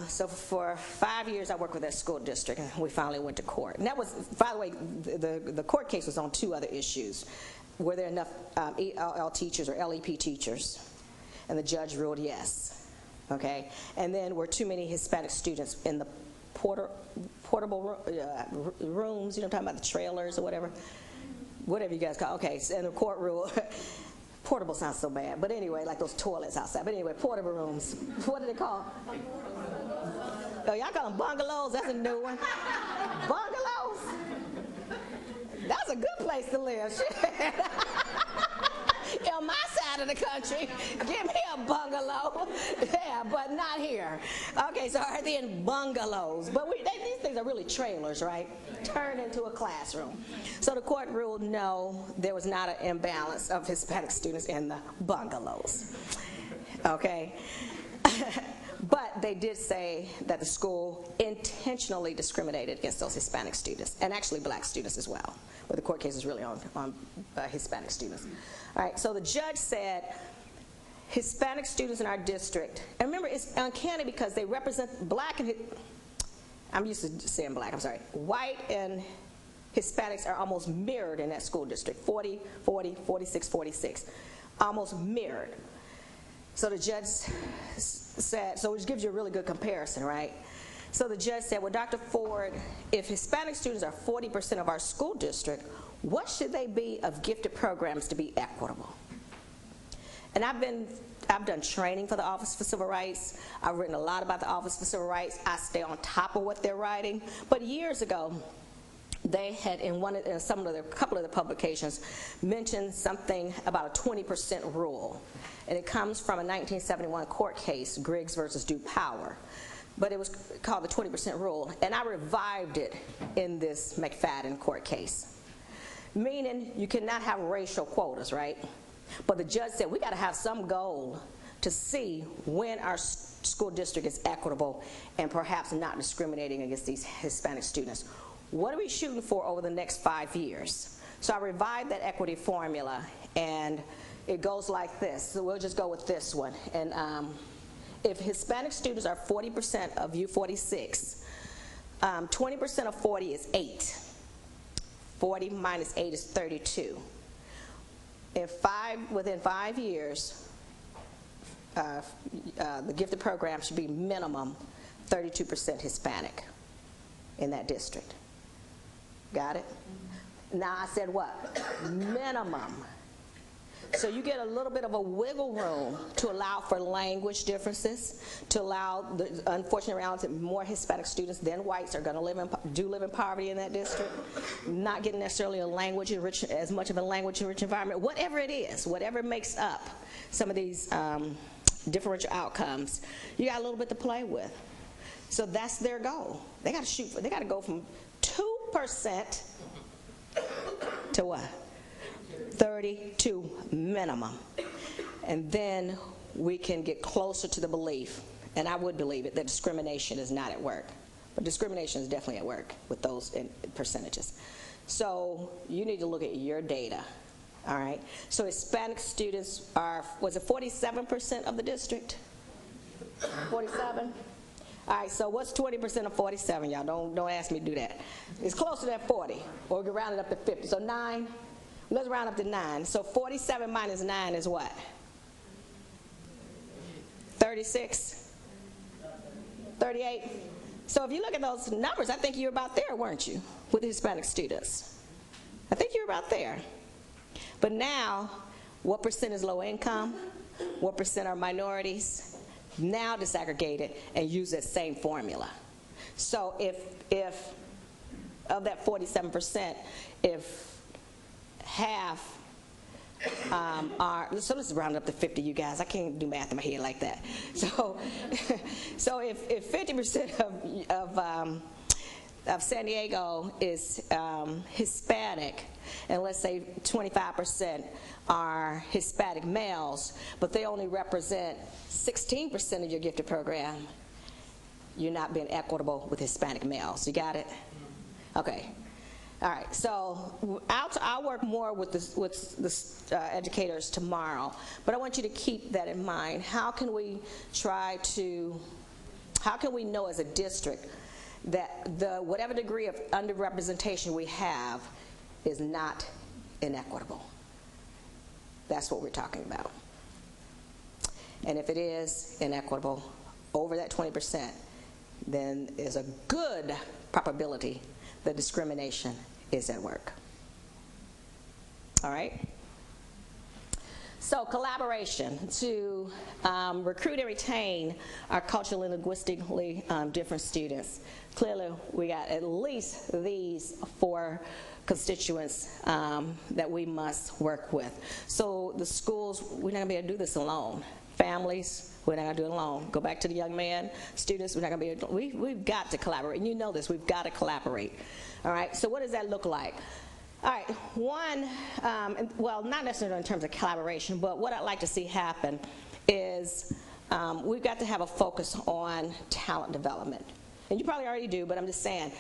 So for 5 years, I worked with that school district, and we finally went to court. And that was, by the way, the court case was on two other issues. Were there enough ELL teachers or LEP teachers? And the judge ruled yes. Okay? And then were too many Hispanic students in the portable rooms, you know, talking about the trailers or whatever you guys call it. Okay, and the court ruled, portable sounds so bad, but anyway, like those toilets outside. But anyway, portable rooms. What do they call? Oh, y'all call them bungalows? That's a new one. Bungalows? That's a good place to live. On my side of the country, give me a bungalow. Yeah, but not here. Okay, so are they in bungalows? But these things are really trailers, right? Turned into a classroom. So the court ruled no, there was not an imbalance of Hispanic students in the bungalows. Okay? But they did say that the school intentionally discriminated against those Hispanic students, and actually black students as well. But the court case is really on Hispanic students. All right, so the judge said Hispanic students in our district, and remember it's uncanny because they represent black and, I'm used to saying black, I'm sorry, white and Hispanics are almost mirrored in that school district, 40, 40, 46, 46, almost mirrored. So the judge said, so it gives you a really good comparison, right? So the judge said, well, Dr. Ford, if Hispanic students are 40% of our school district, what should they be of gifted programs to be equitable? And I've done training for the Office for Civil Rights. I've written a lot about the Office for Civil Rights. I stay on top of what they're writing. But years ago, they had in a couple of the publications mentioned something about a 20% rule. And it comes from a 1971 court case, Griggs versus Duke Power. But it was called the 20% rule. And I revived it in this McFadden court case. Meaning you cannot have racial quotas, right? But the judge said we got to have some goal to see when our school district is equitable and perhaps not discriminating against these Hispanic students. What are we shooting for over the next 5 years? So I revived that equity formula, and it goes like this. So we'll just go with this one. And if Hispanic students are 40% of U46, 20% of 40 is 8. 40 minus 8 is 32. Within 5 years, the gifted program should be minimum 32% Hispanic in that district. Got it? Now I said what? Minimum. So you get a little bit of a wiggle room to allow for language differences, to allow the unfortunate reality more Hispanic students than whites are going to live in poverty in that district, not getting necessarily as much of a language-rich environment, whatever it is, whatever makes up some of these differential outcomes, you got a little bit to play with. So that's their goal. They got to go from 2% to what? 32 minimum. And then we can get closer to the belief and I would believe it, that discrimination is not at work. But discrimination is definitely at work with those percentages. So you need to look at your data, all right? So Hispanic students are, was it 47% of the district? 47? All right, so what's 20% of 47, y'all? Don't ask me to do that. It's closer than 40, or we can round it up to 50. So 9, let's round up to 9. So 47 minus 9 is what? 36? 38? So if you look at those numbers, I think you're about there, weren't you, with Hispanic students? I think you're about there. But now, what percent is low income? What percent are minorities? Now disaggregate it and use that same formula. So if of that 47%, if half are, so let's round it up to 50, you guys. I can't do math in my head like that. So, so if 50% of San Diego is Hispanic, and let's say 25% are Hispanic males, but they only represent 16% of your gifted program, you're not being equitable with Hispanic males. You got it? Okay. All right. So I'll work more with the educators tomorrow, but I want you to keep that in mind. How can we know as a district that whatever degree of underrepresentation we have is not inequitable? That's what we're talking about. And if it is inequitable over that 20%, then there's a good probability that discrimination is at work. All right? So collaboration to recruit and retain our culturally and linguistically different students. Clearly, we got at least these 4 constituents that we must work with. So the schools, we're not going to be able to do this alone. Families, we're not going to do it alone. Go back to the young man. Students, we're not going to be able to, we've got to collaborate. And you know this, we've got to collaborate. All right, so what does that look like? All right, one, well, not necessarily in terms of collaboration, but what I'd like to see happen is we've got to have a focus on talent development. And you probably already do, but I'm just saying,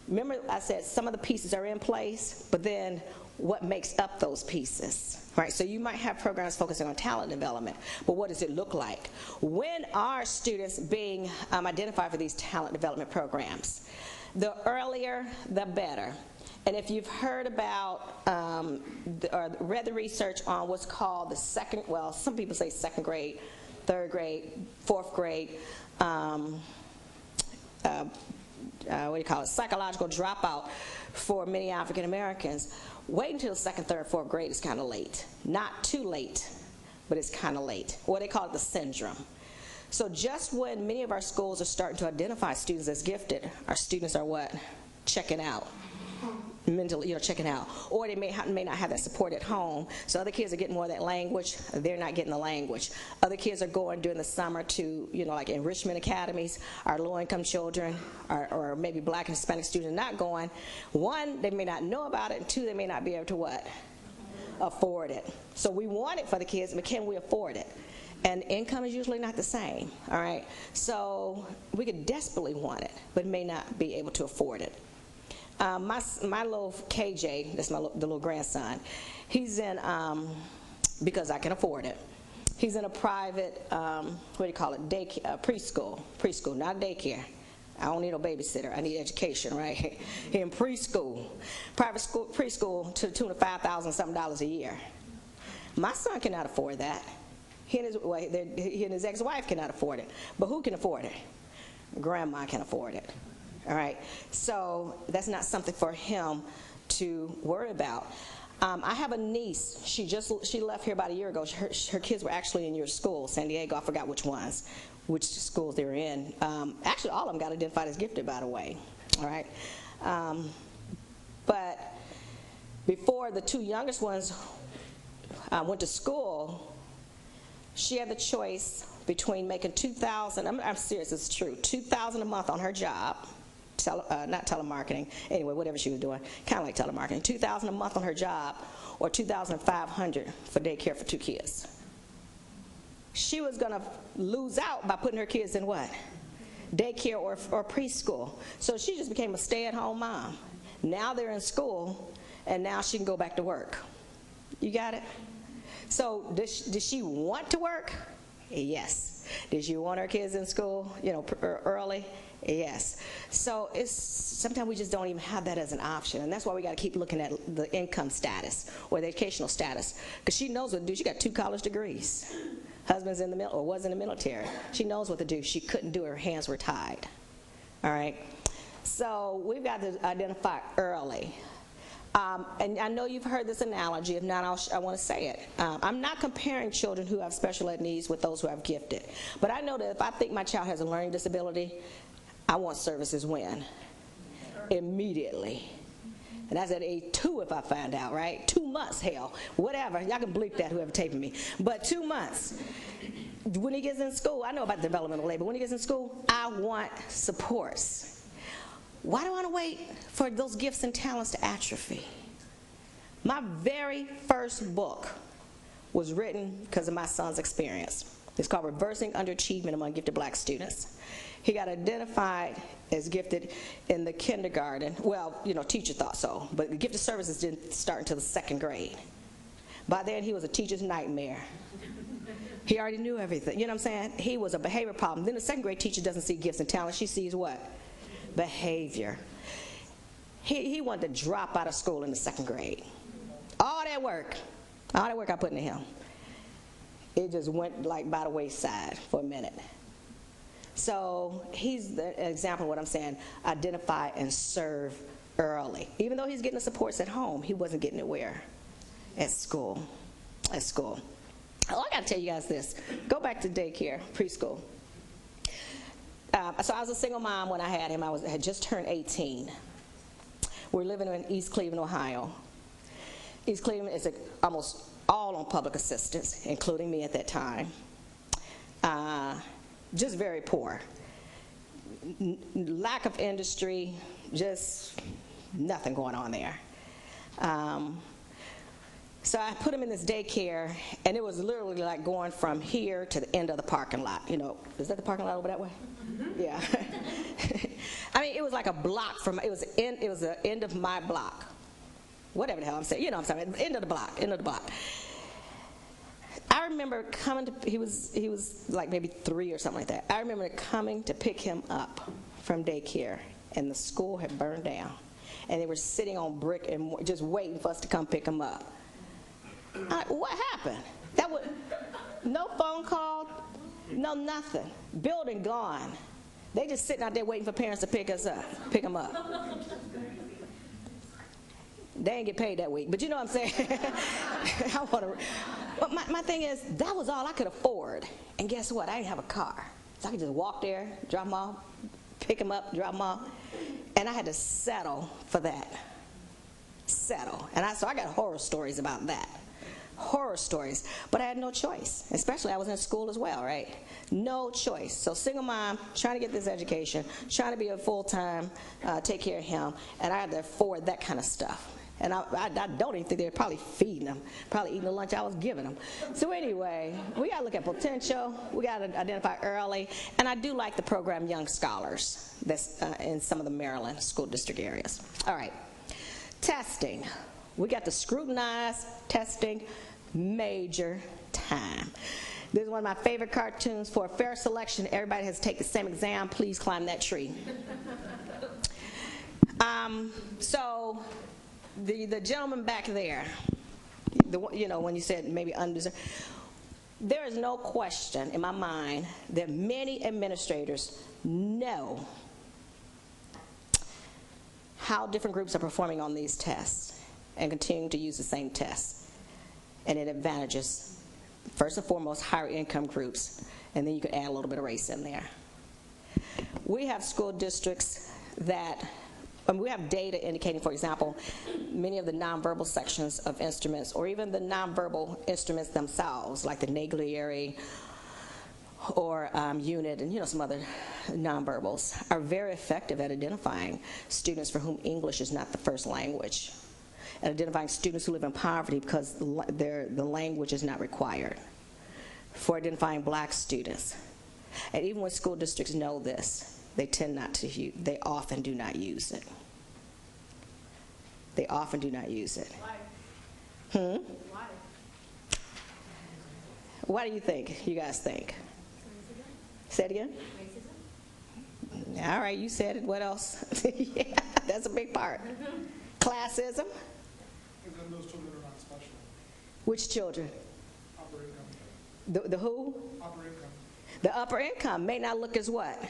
remember I said some of the pieces are in place, but then what makes up those pieces, right? So you might have programs focusing on talent development, but what does it look like? When are students being identified for these talent development programs? The earlier, the better. And if you've heard about or read the research on what's called the second, well, some people say second grade, third grade, fourth grade, what do you call it, psychological dropout for many African Americans, wait until second, third, fourth grade is kind of late. Not too late, but it's kind of late. Or they call it the syndrome. So just when many of our schools are starting to identify students as gifted, our students are what? Checking out. Mentally, checking out. Or they may not have that support at home. So other kids are getting more of that language. They're not getting the language. Other kids are going during the summer to, like enrichment academies. Our low-income children, or maybe Black and Hispanic students not going. One, they may not know about it. And 2, they may not be able to what? Afford it. So we want it for the kids, but can we afford it? And income is usually not the same, all right? So we could desperately want it, but may not be able to afford it. My little KJ, that's the little grandson, he's in, because I can afford it, he's in a private, what do you call it, preschool, not daycare. I don't need no babysitter, I need education, right? In preschool, private school, preschool to the tune of $5,000-something a year. My son cannot afford that. He and his ex-wife cannot afford it. But who can afford it? Grandma can afford it. All right? So that's not something for him to worry about. I have a niece. She left here about a year ago. Her kids were actually in your school, San Diego. I forgot which ones, which schools they were in. Actually, all of them got identified as gifted, by the way. All right? But before the 2 youngest ones went to school, she had the choice between making $2,000, I'm serious, it's true, $2,000 a month on her job, not telemarketing, anyway, whatever she was doing, kind of like telemarketing, $2,000 a month on her job, or $2,500 for daycare for 2 kids. she was going to lose out by putting her kids in what? Daycare or preschool. So she just became a stay-at-home mom. Now they're in school, and now she can go back to work. You got it? So did she want to work? Yes. Did she want her kids in school, early? Yes. So sometimes we just don't even have that as an option, and that's why we got to keep looking at the income status or the educational status, because she knows what to do. She got 2 college degrees. Husband's in the or was in the military. She knows what to do. She couldn't do it. Her hands were tied. All right. So we've got to identify early. And I know you've heard this analogy. If not, I want to say it. I'm not comparing children who have special ed needs with those who have gifted. But I know that if I think my child has a learning disability, I want services when? Immediately. And that's at age 2 if I find out, right? 2 months, hell, whatever. Y'all can bleep that, whoever taping me. But 2 months. When he gets in school, I know about developmental labor. When he gets in school, I want supports. Why do I want to wait for those gifts and talents to atrophy? My very first book was written because of my son's experience. It's called Reversing Underachievement Among Gifted Black Students. He got identified as gifted in the kindergarten. Well, teacher thought so, but the gifted services didn't start until the 2nd grade. By then, he was a teacher's nightmare. He already knew everything. You know what I'm saying? He was a behavior problem. Then the 2nd grade teacher doesn't see gifts and talents. She sees what? Behavior. He wanted to drop out of school in the 2nd grade. All that work I put into him, it just went like by the wayside for a minute. So he's the example of what I'm saying. Identify and serve early. Even though he's getting the supports at home, he wasn't getting it where? At school. At school. Oh, I got to tell you guys this. Go back to daycare, preschool. So I was a single mom when I had him. I had just turned 18. We're living in East Cleveland, Ohio. East Cleveland is almost all on public assistance, including me at that time. Just very poor. Lack of industry, just nothing going on there. So I put him in this daycare, and it was literally like going from here to the end of the parking lot. Is that the parking lot over that way? Mm-hmm. Yeah. I mean, it was like a block from. It was the end of my block. Whatever the hell I'm saying. What I'm saying. End of the block. I remember coming to. He was like maybe 3 or something like that. I remember coming to pick him up from daycare, and the school had burned down, and they were sitting on brick and just waiting for us to come pick him up. What happened? No phone call, no nothing. Building gone. They just sitting out there waiting for parents to pick them up. They ain't get paid that week, but you know what I'm saying? But my thing is, that was all I could afford. And guess what? I didn't have a car. So I could just walk there, drop them off, pick them up, drop them off. And I had to settle for that. Settle. So I got horror stories about that. Horror stories. But I had no choice. Especially I was in school as well, right? No choice. So single mom, trying to get this education, trying to be a full-time, take care of him, and I had to afford that kind of stuff. And I don't even think they were probably feeding them, probably eating the lunch I was giving them. So anyway, we got to look at potential. We got to identify early. And I do like the program Young Scholars that's in some of the Maryland school district areas. All right. Testing. We got to scrutinize testing, major time. This is one of my favorite cartoons. For a fair selection, everybody has to take the same exam. Please climb that tree. So the gentleman back there, when you said maybe undeserved, there is no question in my mind that many administrators know how different groups are performing on these tests and continuing to use the same tests. And it advantages, first and foremost, higher income groups, and then you can add a little bit of race in there. We have school districts that, we have data indicating, for example, many of the nonverbal sections of instruments, or even the nonverbal instruments themselves, like the naglieri or unit, and some other nonverbals, are very effective at identifying students for whom English is not the first language, and identifying students who live in poverty because the language is not required. for identifying black students. And even when school districts know this, they tend not to use, they often do not use it. They often do not use it. Why? Hmm? Why? What do you think? You guys think? Say it again? Racism? All right, you said it. What else? Yeah, that's a big part. Classism? And then those children are not special. Which children? Upper income. The who? Upper income. The upper income may not look as what?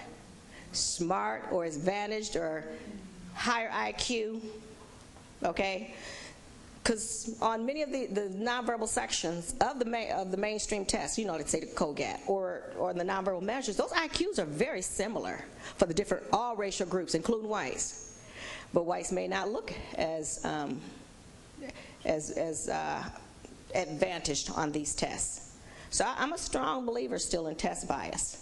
Smart or as advantaged or higher IQ, okay? Because on many of the nonverbal sections of the mainstream tests, you know, let's say the COGAT or the nonverbal measures, those IQs are very similar for the different, all racial groups, including whites. But whites may not look as advantaged on these tests. So I'm a strong believer still in test bias.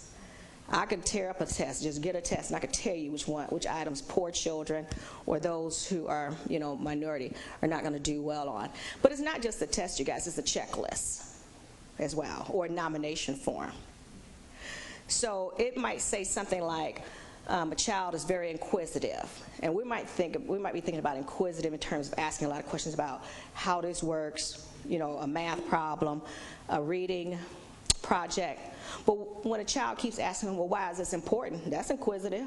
I could tear up a test, just get a test, and I could tell you which items poor children or those who are, you know, minority are not going to do well on. But it's not just a test, you guys, it's a checklist as well, or a nomination form. So it might say something like, a child is very inquisitive, and we might be thinking about inquisitive in terms of asking a lot of questions about how this works, you know, a math problem, a reading project. But when a child keeps asking, well, why is this important? That's inquisitive.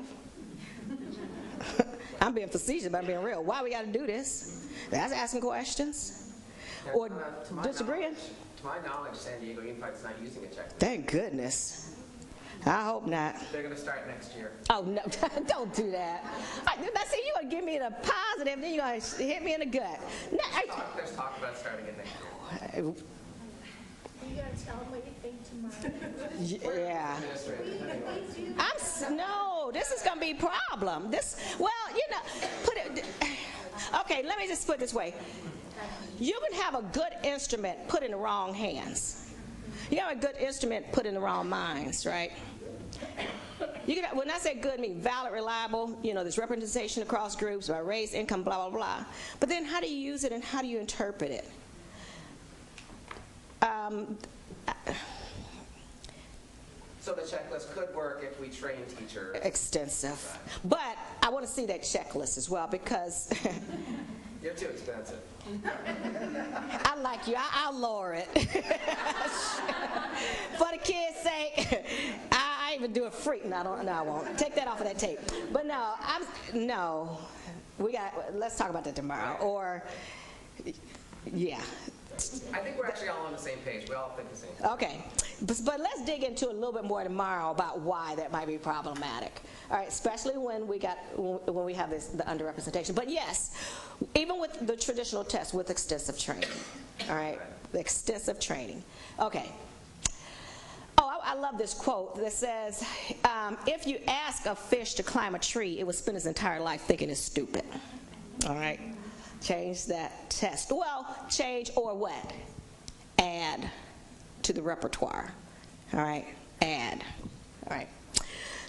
I'm being facetious, but I'm being real. Why we got to do this? That's asking questions. Yeah, Or to my disagreeing. To my knowledge, San Diego Unifie's not using a checklist. Thank goodness. I hope not. They're going to start next year. Oh, no, don't do that. Now, see, you're going to give me the positive, then you're going to hit me in the gut. No, There's talk about starting it next year. You gotta tell them what you think tomorrow. Yeah. Administrative. No, this is going to be a problem. Well, you know, okay, let me just put it this way. You can have a good instrument put in the wrong hands. You have a good instrument put in the wrong minds, right? When I say good, I mean valid, reliable, you know, there's representation across groups by race, income, blah, blah, blah. But then how do you use it and how do you interpret it? So the checklist could work if we train teachers. Extensive. But I want to see that checklist as well because You're too expensive. I like you. I'll lower it. For the kids' sake, I even do it free. No, I won't. Take that off of that tape. But no, let's talk about that tomorrow. Or, yeah. I think we're actually all on the same page. We all think the same. Okay, but let's dig into a little bit more tomorrow about why that might be problematic. All right, especially when we have the underrepresentation. But yes, even with the traditional test with extensive training. All right, the extensive training. Okay. Oh, I love this quote that says, "If you ask a fish to climb a tree, it will spend its entire life thinking it's stupid." All right. Change that test. Well, change or what? Add to the repertoire. All right? Add. All right.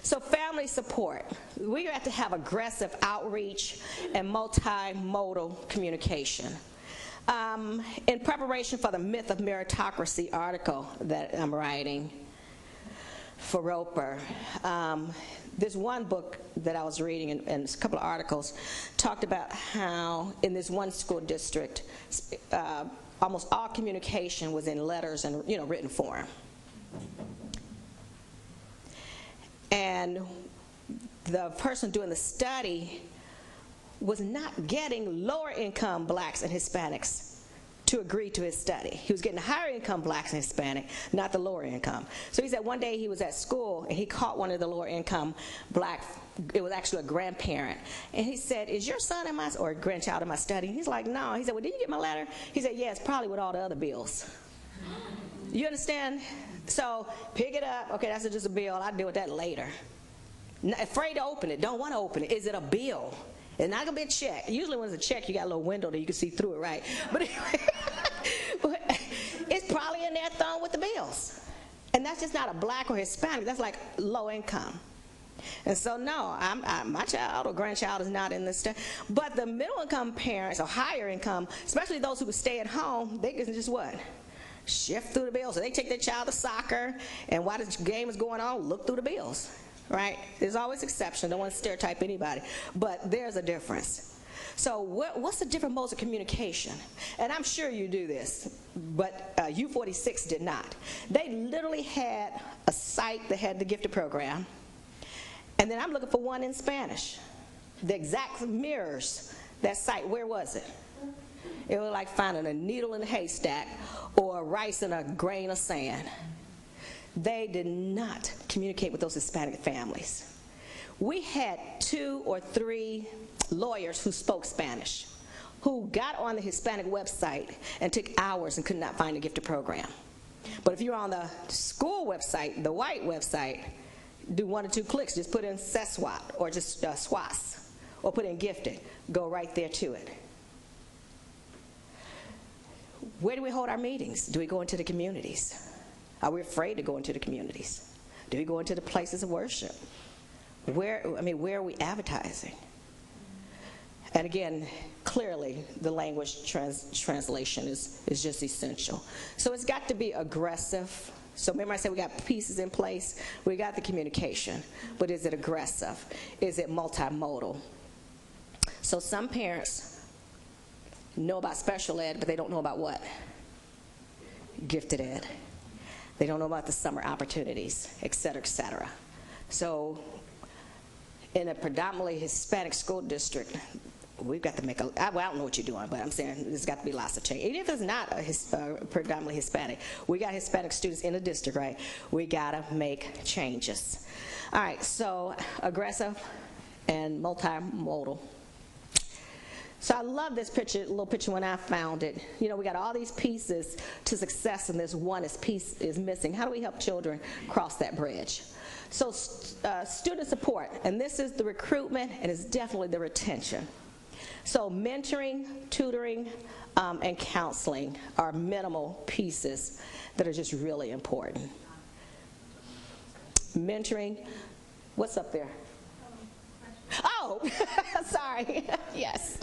So family support. We have to have aggressive outreach and multimodal communication. In preparation for the Myth of Meritocracy article that I'm writing for Roper, this one book that I was reading and a couple of articles talked about how in this one school district, almost all communication was in letters and written form. And the person doing the study was not getting lower income blacks and Hispanics to agree to his study. He was getting higher income blacks and Hispanic, not the lower income. So he said one day he was at school and he caught one of the lower income black, it was actually a grandparent, and he said, "Is your son in my, or grandchild in my study?" He's like, "No." He said, "Well, did you get my letter?" He said, "Yeah, it's probably with all the other bills." You understand? So pick it up. Okay, that's just a bill. I'll deal with that later. Afraid to open it. Don't want to open it. Is it a bill? It's not going to be a check. Usually when it's a check, you got a little window that you can see through it, right? But anyway, it's probably in there thrown with the bills. And that's just not a black or Hispanic. That's like low income. And so, no, my child or grandchild is not in this stuff. But the middle income parents or higher income, especially those who would stay at home, they can just what? shift through the bills. So they take their child to soccer, and while the game is going on, look through the bills, right? There's always exception. Don't want to stereotype anybody, but there's a difference. So what's the different modes of communication? And I'm sure you do this, but U46 did not. They literally had a site that had the gifted program, and then I'm looking for one in Spanish. The exact mirrors that site. Where was it? It was like finding a needle in a haystack or rice in a grain of sand. They did not communicate with those Hispanic families. We had 2 or 3 lawyers who spoke Spanish, who got on the Hispanic website and took hours and could not find a gifted program. But if you're on the school website, the white website, do 1 or 2 clicks. Just put in SESWAT or just SWAS, or put in gifted. Go right there to it. Where do we hold our meetings? Do we go into the communities? Are we afraid to go into the communities? Do we go into the places of worship? Where are we advertising? And again, clearly, the language translation is just essential. So it's got to be aggressive. So remember I said we got pieces in place. We got the communication. But is it aggressive? Is it multimodal? So some parents know about special ed, but they don't know about what? Gifted ed. They don't know about the summer opportunities, et cetera, et cetera. So in a predominantly Hispanic school district, we've got to make a, well, I don't know what you're doing, but I'm saying there's got to be lots of change. Even if it's not predominantly Hispanic, we got Hispanic students in the district, right? We got to make changes. All right, so aggressive and multimodal. So I love this picture, little picture when I found it. You know, we got all these pieces to success, and this one piece is missing. How do we help children cross that bridge? So student support, and this is the recruitment, and it's definitely the retention. So mentoring, tutoring, and counseling are minimal pieces that are just really important. Mentoring, what's up there? Oh, sorry, yes.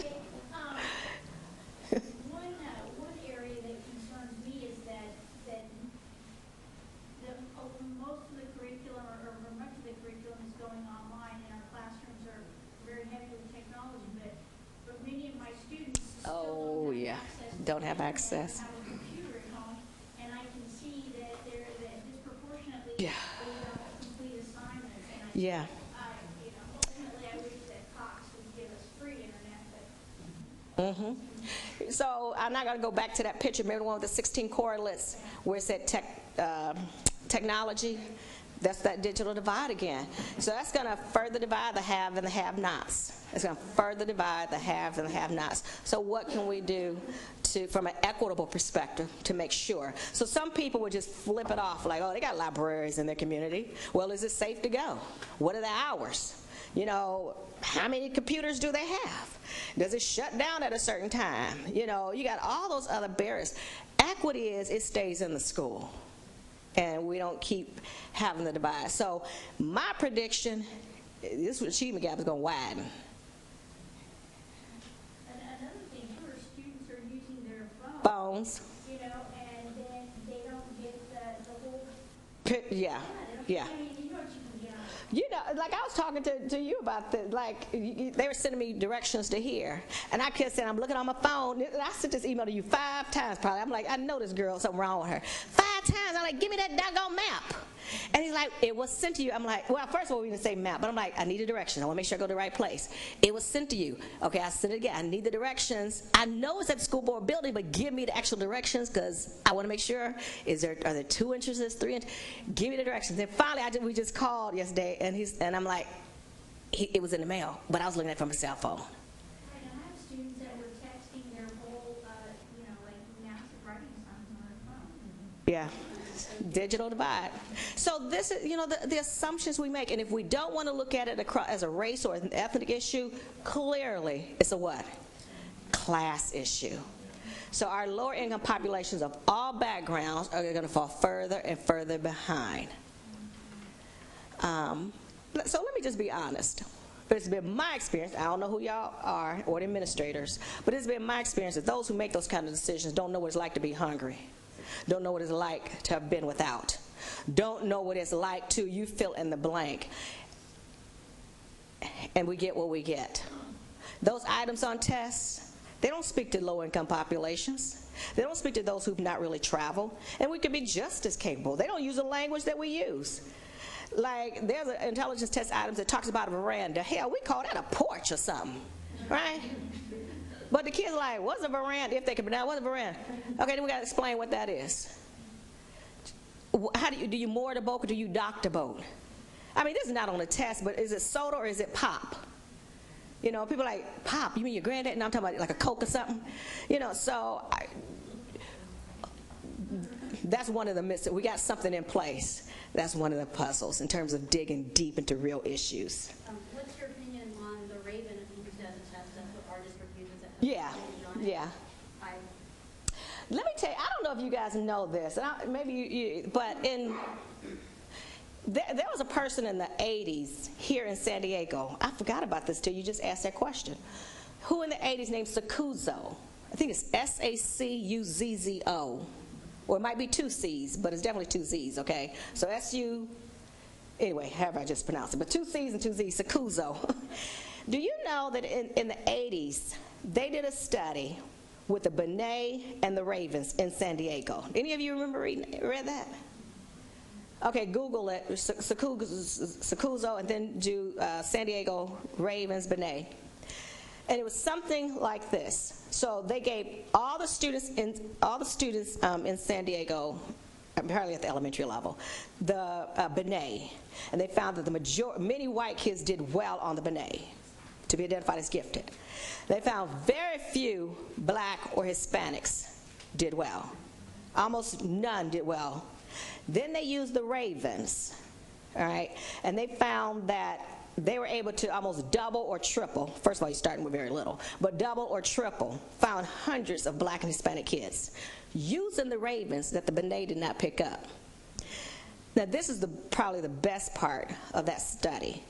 One area that concerns me is that most of the curriculum, or much of the curriculum, is going online, and our classrooms are very heavy with technology, but many of my students still don't have access. Have a computer at home, and I can see that disproportionately Yeah. they don't complete assignments. And Yeah. Ultimately, I wish that Cox would give us free internet, but So I'm not going to go back to that picture. Remember the one with the 16 correlates where it said technology? That's that digital divide again. So that's going to further divide the have and the have-nots. It's going to further divide the have and the have-nots. So what can we do from an equitable perspective to make sure? So some people would just flip it off like, oh, they got libraries in their community. Well, is it safe to go? What are the hours? You know, how many computers do they have? Does it shut down at a certain time? You know, you got all those other barriers. Equity is it stays in the school, and we don't keep having the divide. So my prediction, this achievement gap is going to widen. another thing, where students are using their Phones. and then they don't get the whole. Yeah. I mean, you know what you can get on. You know, like I was talking to you about this, like they were sending me directions to here, and I kept saying, I'm looking on my phone. And I sent this email to you 5 times probably. I'm like, I know this girl, something wrong with her. 5 times, I'm like, give me that doggone map. And he's like, it was sent to you. I'm like, well, first of all, we didn't say map, but I'm like, I need a direction. I want to make sure I go to the right place. It was sent to you. Okay, I sent it again. I need the directions. I know it's at the school board building, but give me the actual directions because I want to make sure, are there 2 inches, 3 inches? Give me the directions. And finally, we just called yesterday, and I'm like, it was in the mail, but I was looking at it from a cell phone. I have students that were texting their whole, like massive writing assignments on their phone. Yeah. Digital divide. So this is, the assumptions we make, and if we don't want to look at it as a race or an ethnic issue, clearly it's a what? Class issue. So our lower income populations of all backgrounds are going to fall further and further behind. So let me just be honest. It's been my experience, I don't know who y'all are or the administrators, but it's been my experience that those who make those kind of decisions don't know what it's like to be hungry. don't know what it's like to have been without, don't know what it's like to, you fill in the blank. And we get what we get. Those items on tests, they don't speak to low-income populations. They don't speak to those who've not really traveled. And we could be just as capable. They don't use the language that we use. Like, there's an intelligence test items that talks about a veranda. Hell, we call that a porch or something, right? But the kids are like, what's a veranda? If they can pronounce, what's a veranda? Okay, then we got to explain what that is. How do you moor the boat or do you dock the boat? I mean, this is not on the test, but is it soda or is it pop? You know, people are like, pop, you mean your granddad? And I'm talking about like a Coke or something. You know, so that's one of the misses. We got something in place. That's one of the puzzles in terms of digging deep into real issues. What's your opinion on the Raven used as a test? That's what our district uses. Yeah. Let me tell you, I don't know if you guys know this, and but there was a person in the 80s here in San Diego. I forgot about this till you just asked that question. Who in the 80s named Sacuzzo? I think it's Sacuzzzo. Or it might be two C's, but it's definitely two Z's, okay? So anyway, however I just pronounced it, but two C's and two Z's, Sacuzzo. Do you know that in the 80s, they did a study with the Benet and the Ravens in San Diego? Any of you remember read that? Okay, Google it, Sacuzzo, and then do San Diego Ravens, Benet. And it was something like this. So they gave all the students in San Diego, apparently at the elementary level, the Benet, and they found that many white kids did well on the Benet, to be identified as gifted. They found very few black or Hispanics did well. Almost none did well. Then they used the Ravens, all right, and they found that they were able to almost double or triple. First of all, you're starting with very little, but double or triple, found hundreds of black and Hispanic kids using the Ravens that the Benet did not pick up. Now, this is probably the best part of that study.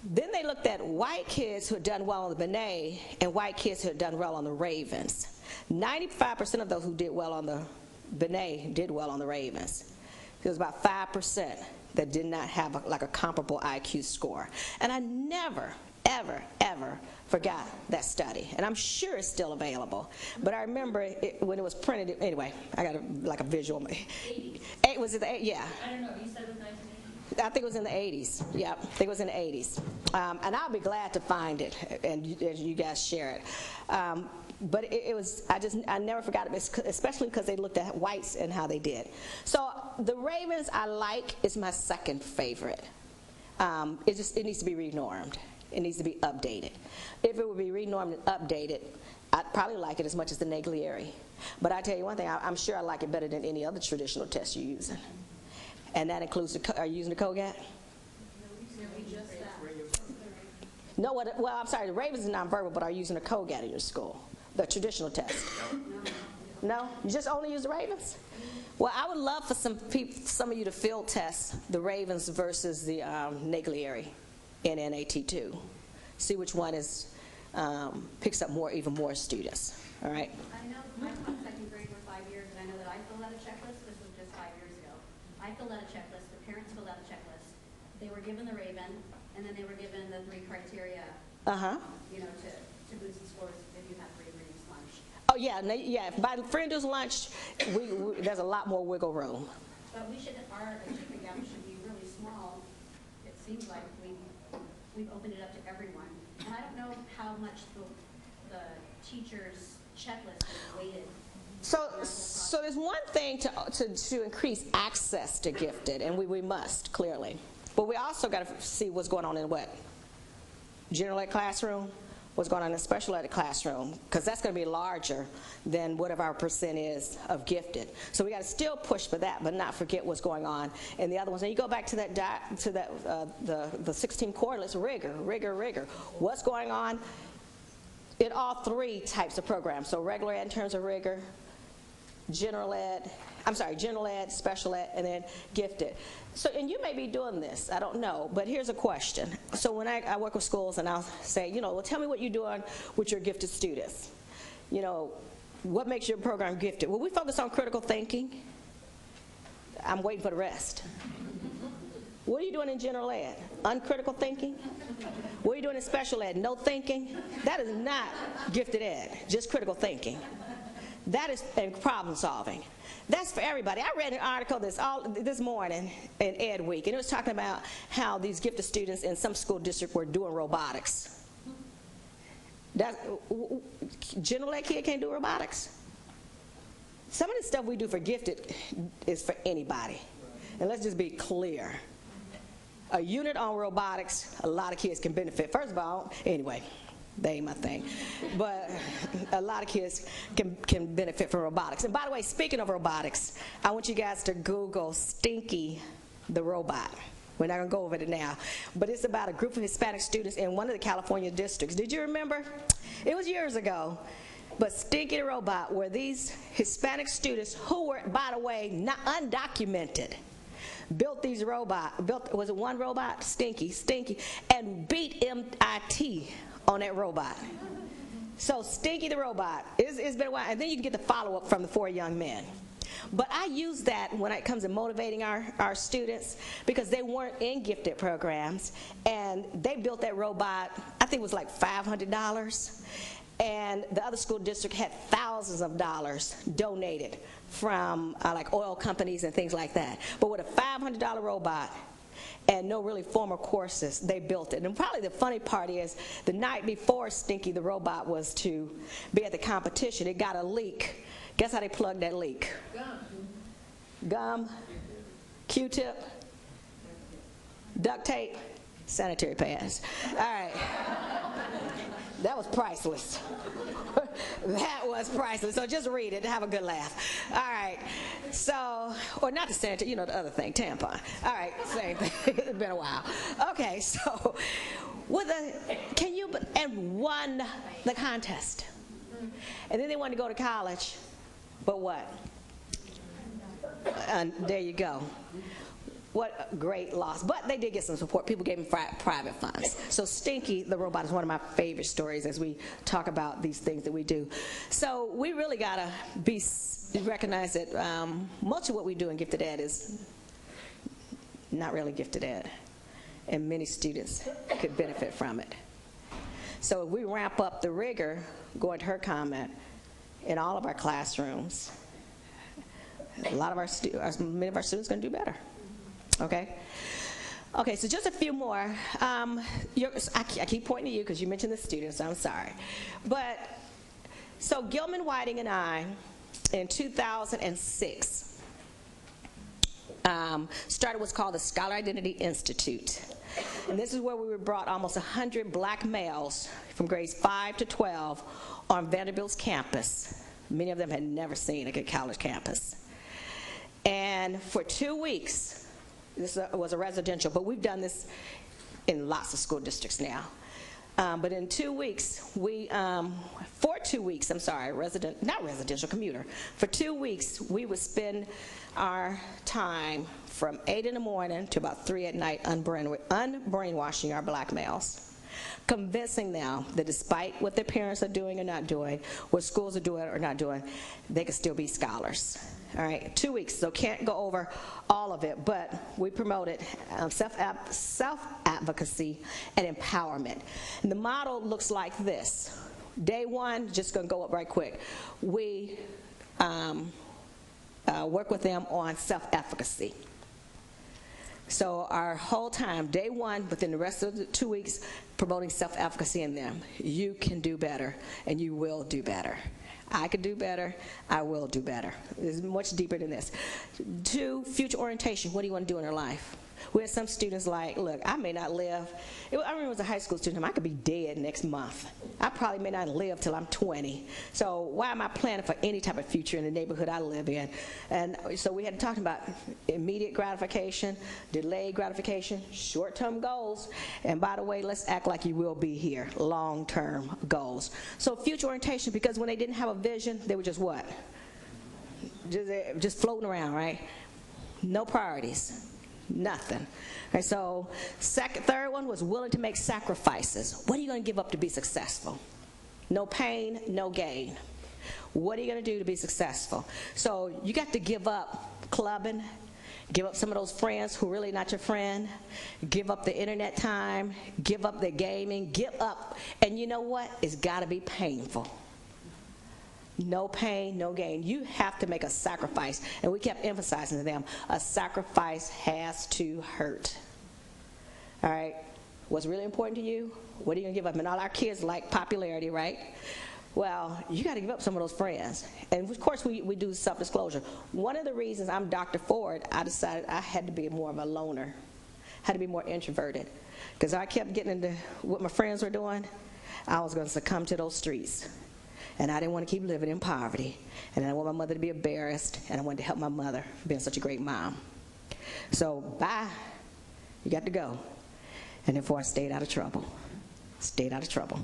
Then they looked at white kids who had done well on the Benet and white kids who had done well on the Ravens. 95% of those who did well on the Benet did well on the Ravens. It was about 5% that did not have a comparable IQ score. And I never, ever, ever forgot that study. And I'm sure it's still available. But I remember when it was printed. Anyway, I got a visual. 80s. Was it the 80s? Yeah. I don't know. You said it was 1980s. I think it was in the 80s. Yep, I think it was in the 80s. And I'll be glad to find it and you guys share it. But I never forgot it, especially because they looked at whites and how they did. So the Ravens I like is my second favorite. It needs to be renormed. It needs to be updated. If it would be renormed and updated, I'd probably like it as much as the Naglieri. But I tell you one thing, I'm sure I like it better than any other traditional test you're using. And that includes, are you using the COGAT? No, well, I'm sorry, the Ravens is nonverbal, but are you using a COGAT in your school? The traditional test? No? You just only use the Ravens? Well, I would love for some of you to field test the Ravens versus the Naglieri in NAT2. See which one picks up even more students. All right? I know I taught second grade for 5 years, and I know that I filled out a checklist. This was just 5 years ago. I filled out a checklist. The parents filled out a checklist. They were given the Raven, and then they were given the 3 criteria, to boost the scores if you have free reduced lunch. Oh, yeah. By free reduced lunch, there's a lot more wiggle room. But our achievement gap should be really small. It seems like we've opened it up to everyone. And I don't know how much the teacher's checklist is weighted. So there's one thing to increase access to gifted, and we must, clearly. But we also got to see what's going on in general ed classroom, what's going on in the special ed classroom, because that's going to be larger than whatever our percent is of gifted. So we got to still push for that, but not forget what's going on in the other ones. And you go back to the 16 quarterless rigor. What's going on in all 3 types of programs? So regular ed in terms of rigor, general ed, special ed, and then gifted. So, and you may be doing this, I don't know, but here's a question. So when I work with schools and I'll say, well, tell me what you're doing with your gifted students. What makes your program gifted? Well, we focus on critical thinking. I'm waiting for the rest. What are you doing in general ed? Uncritical thinking? What are you doing in special ed? No thinking? That is not gifted ed, just critical thinking. That is and problem solving. That's for everybody. I read an article this morning in Ed Week, and it was talking about how these gifted students in some school district were doing robotics. General ed kid can't do robotics. Some of the stuff we do for gifted is for anybody. And let's just be clear. A unit on robotics, a lot of kids can benefit. First of all, anyway, they ain't my thing. But a lot of kids can benefit from robotics. And by the way, speaking of robotics, I want you guys to Google Stinky the Robot. We're not going to go over it now. But it's about a group of Hispanic students in one of the California districts. Did you remember? It was years ago. But Stinky the Robot were these Hispanic students who were, by the way, not undocumented. Built these was it one robot? Stinky, and beat MIT on that robot. So Stinky the Robot, it's been a while. And then you can get the follow-up from the 4 young men. But I use that when it comes to motivating our students because they weren't in gifted programs, and they built that robot, I think it was like $500, and the other school district had thousands of dollars donated from like oil companies and things like that. But with a $500 robot and no really formal courses, they built it. And probably the funny part is the night before Stinky the Robot was to be at the competition, it got a leak. Guess how they plugged that leak? Gum, Q-tip, duct tape, sanitary pads. All right. That was priceless. That was priceless. So just read it and have a good laugh. All right. So, or not the sanitary, the other thing, tampon. All right, same thing. It's been a while. Okay, so and won the contest. And then they wanted to go to college. But what? There you go. What a great loss. But they did get some support. People gave them private funds. So Stinky the Robot is one of my favorite stories as we talk about these things that we do. So we really got to recognize that much of what we do in gifted ed is not really gifted ed. And many students could benefit from it. So if we ramp up the rigor, going to her comment, in all of our classrooms, many of our students are going to do better. Okay, so just a few more. I keep pointing to you because you mentioned the students, so I'm sorry. But, so Gilman Whiting and I, in 2006, started what's called the Scholar Identity Institute. And this is where we brought almost 100 black males from grades 5 to 12 on Vanderbilt's campus. Many of them had never seen a good college campus. And for 2 weeks, this was a residential, but we've done this in lots of school districts now. But in 2 weeks, for 2 weeks, not residential, commuter. For 2 weeks, we would spend our time from 8 in the morning to about 3 at night unbrainwashing our black males, convincing them that despite what their parents are doing or not doing, what schools are doing or not doing, they can still be scholars. All right, 2 weeks, so can't go over all of it, but we promoted self-advocacy and empowerment. And the model looks like this. Day one, just going to go up right quick. We work with them on self-efficacy. So our whole time, day one, within the rest of the 2 weeks, promoting self-efficacy in them. You can do better, and you will do better. I could do better, I will do better. It's much deeper than this. 2, future orientation. What do you want to do in your life? We had some students like, look, I may not live. I remember as a high school student, I could be dead next month. I probably may not live till I'm 20. So why am I planning for any type of future in the neighborhood I live in? And so we had to talk about immediate gratification, delayed gratification, short-term goals, and by the way, let's act like you will be here, long-term goals. So future orientation, because when they didn't have a vision, they were just what? Just floating around, right? No priorities. Nothing. And so third one was willing to make sacrifices. What are you going to give up to be successful? No pain, no gain. What are you going to do to be successful? So you got to give up clubbing, give up some of those friends who are really not your friend, give up the internet time, give up the gaming, give up. And you know what? It's got to be painful. No pain, no gain. You have to make a sacrifice. And we kept emphasizing to them, a sacrifice has to hurt. All right? What's really important to you? What are you going to give up? And all our kids like popularity, right? Well, you got to give up some of those friends. And of course, we do self-disclosure. One of the reasons I'm Dr. Ford, I decided I had to be more of a loner, had to be more introverted. Because I kept getting into what my friends were doing, I was going to succumb to those streets. And I didn't want to keep living in poverty. And I didn't want my mother to be embarrassed. And I wanted to help my mother for being such a great mom. So, bye. You got to go. And therefore, I stayed out of trouble. Stayed out of trouble.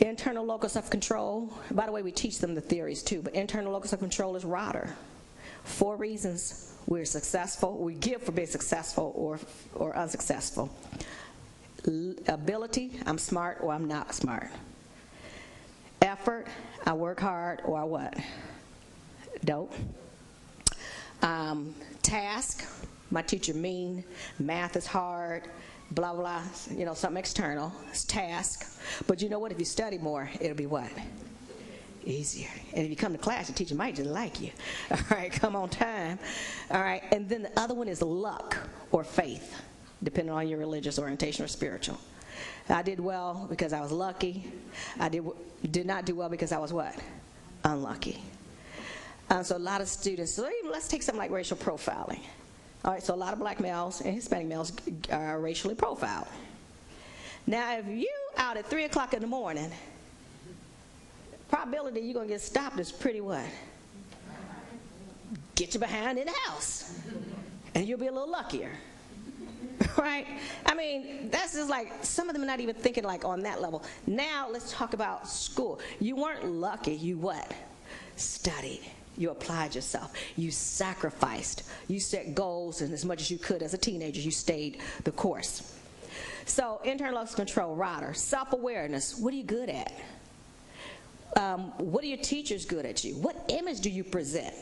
Internal locus of control. By the way, we teach them the theories too, but internal locus of control is ROTR. 4 reasons we're successful, we give for being successful or unsuccessful. Ability, I'm smart or I'm not smart. Effort, I work hard or I what? Don't. Task, my teacher mean, math is hard, blah, blah, you know, something external. It's task. But you know what? If you study more, it'll be what? Easier. And if you come to class, your teacher might just like you. All right, come on time. All right, and then the other one is luck or faith, depending on your religious orientation or spiritual. I did well because I was lucky. I did not do well because I was what? Unlucky. So a lot of students, so even let's take something like racial profiling. All right, so a lot of black males and Hispanic males are racially profiled. Now, if you out at 3 o'clock in the morning, probability you're going to get stopped is pretty what? Get you behind in the house, and you'll be a little luckier. Right? I mean, that's just like, some of them are not even thinking like on that level. Now, let's talk about school. You weren't lucky, you what? Studied. You applied yourself. You sacrificed. You set goals, and as much as you could as a teenager, you stayed the course. So, internal locus of control, ROTR. Self-awareness. What are you good at? What are your teachers good at you? What image do you present?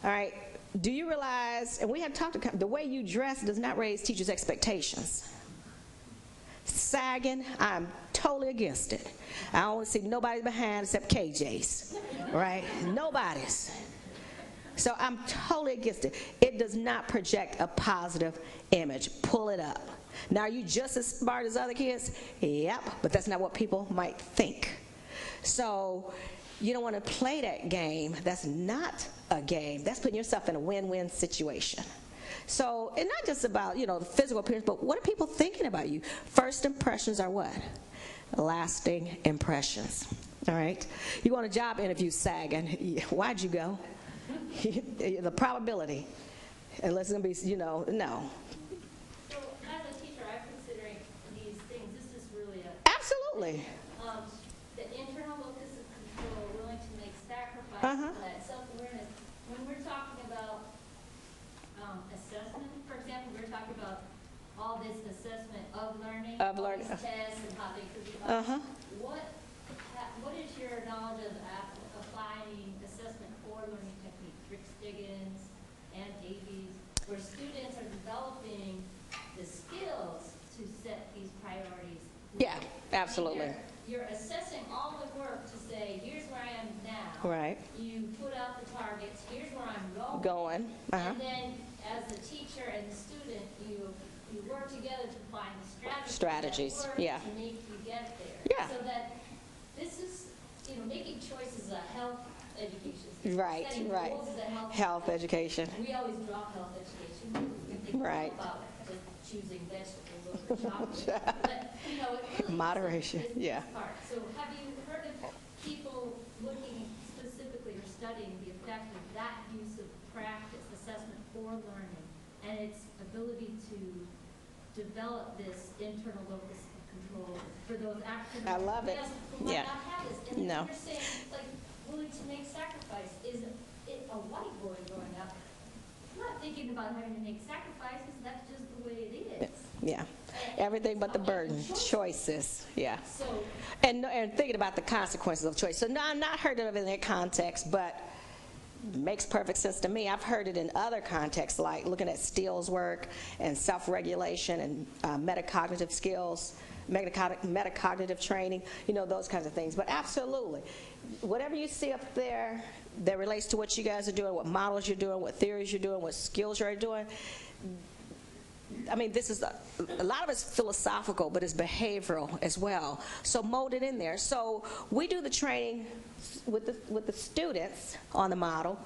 All right. Do you realize, and we have talked about, the way you dress does not raise teachers' expectations. Sagging, I'm totally against it. I don't want to see nobody behind except KJ's, right? Nobody's. So I'm totally against it. It does not project a positive image. Pull it up. Now, are you just as smart as other kids? Yep, but that's not what people might think. So you don't want to play that game. That's not a game. That's putting yourself in a win-win situation. So it's not just about, you know, the physical appearance, but what are people thinking about you? First impressions are what? Lasting impressions. All right? You want a job interview sagging. Why'd you go? The probability. Unless it's going to be, you know, no. So as a teacher, I'm considering these things. This is really a... Absolutely. The internal locus of control, willing to make sacrifices, that self-awareness. When we're talking about assessment, for example, we're talking about all this assessment of learning, all these tests and how they could be what is your knowledge of applying assessment for learning techniques, Rick Stiggins and Davies, where students are developing the skills to set these priorities? Yeah, absolutely. You're assessing all the work to say, here's where I am now. Right. You put out the targets, here's where I'm going. And then as the teacher and the student, you work together to find the strategies that work to make you get there. Yeah. So that this is, you know, making choices is a health education. Right, setting right. goals is a Health education. We always drop health education. We think Right. about just choosing vegetables over chocolate. But, you know, it really Moderation, is yeah. part. So have you heard of people looking specifically or studying the effect of that use of practice, assessment for learning, and its ability to develop this internal locus of control for those African I love it. who might not have this? And No. you're saying, like, willing to make sacrifice. Is it a white boy growing up not thinking about having to make sacrifices? That's just the way it is. Yeah. Everything but the burden. Choices, yeah. So, And thinking about the consequences of choice. So now I've not heard of it in that context, but makes perfect sense to me. I've heard it in other contexts, like looking at Steele's work and self-regulation and metacognitive skills, metacognitive training, those kinds of things. But absolutely, whatever you see up there that relates to what you guys are doing, what models you're doing, what theories you're doing, what skills you're doing, I mean, this is a lot of it's philosophical, but it's behavioral as well. So mold it in there. So we do the training with the students on the model.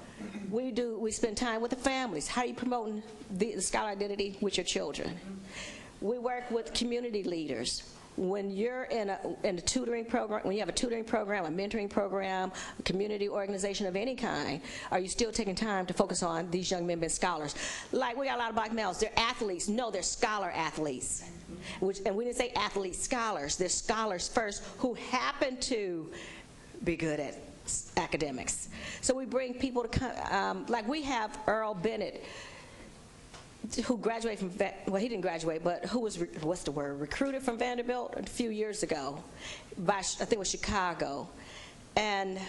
We spend time with the families. How are you promoting the scholar identity with your children? We work with community leaders. When you're in a tutoring program, when you have a tutoring program, a mentoring program, a community organization of any kind, are you still taking time to focus on these young men being scholars? Like, we got a lot of black males. They're athletes. No, they're scholar athletes. And we didn't say athlete scholars. They're scholars first who happen to be good at academics. So we bring people to come, like we have Earl Bennett, who graduated from, well, he didn't graduate, but who was, recruited from Vanderbilt a few years ago by, I think it was Chicago, and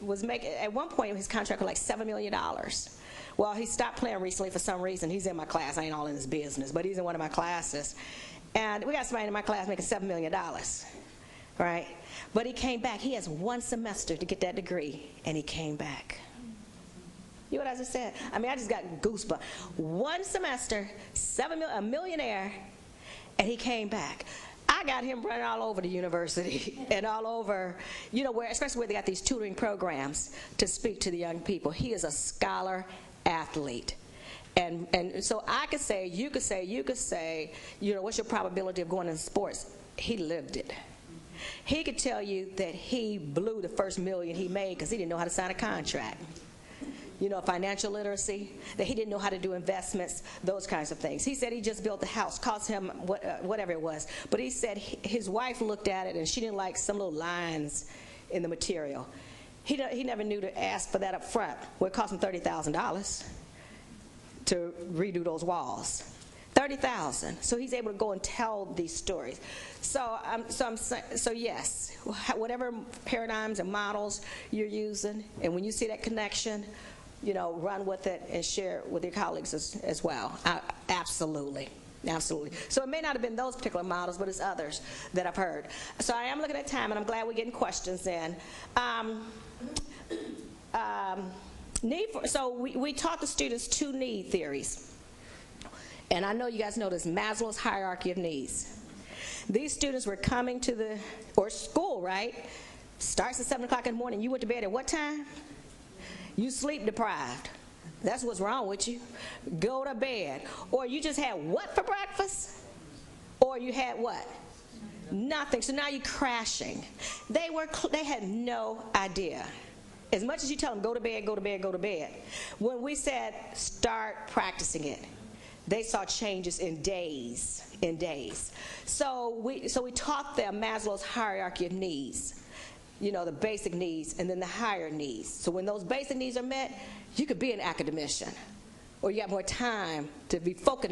was making, at one point his contract was like $7 million. Well, he stopped playing recently for some reason. He's in my class. I ain't all in his business, but he's in one of my classes. And we got somebody in my class making $7 million, right? But he came back. He has one semester to get that degree, and he came back. You know what I just said? I mean, I just got goosebumps. One semester, a millionaire, and he came back. I got him running all over the university and all over, especially where they got these tutoring programs to speak to the young people. He is a scholar athlete. And so I could say, you could say, what's your probability of going into sports? He lived it. He could tell you that he blew the first $1 million he made because he didn't know how to sign a contract. Financial literacy, that he didn't know how to do investments, those kinds of things. He said he just built a house, cost him whatever it was. But he said his wife looked at it and she didn't like some little lines in the material. He never knew to ask for that up front. Well, it cost him $30,000 to redo those walls. $30,000. So he's able to go and tell these stories. So yes, whatever paradigms and models you're using, and when you see that connection, run with it and share it with your colleagues as well. Absolutely. Absolutely. So it may not have been those particular models, but it's others that I've heard. So I am looking at time, and I'm glad we're getting questions in. So we taught the students 2 need theories. And I know you guys know this, Maslow's hierarchy of needs. These students were coming to school, right? Starts at 7 o'clock in the morning. You went to bed at what time? You sleep deprived. That's what's wrong with you. Go to bed. Or you just had what for breakfast? Or you had what? Nothing. So now you're crashing. They had no idea. As much as you tell them, go to bed, go to bed, go to bed. When we said, start practicing it, they saw changes in days. So we taught them Maslow's hierarchy of needs, the basic needs and then the higher needs. So when those basic needs are met, you could be an academician, or you have more time to be focused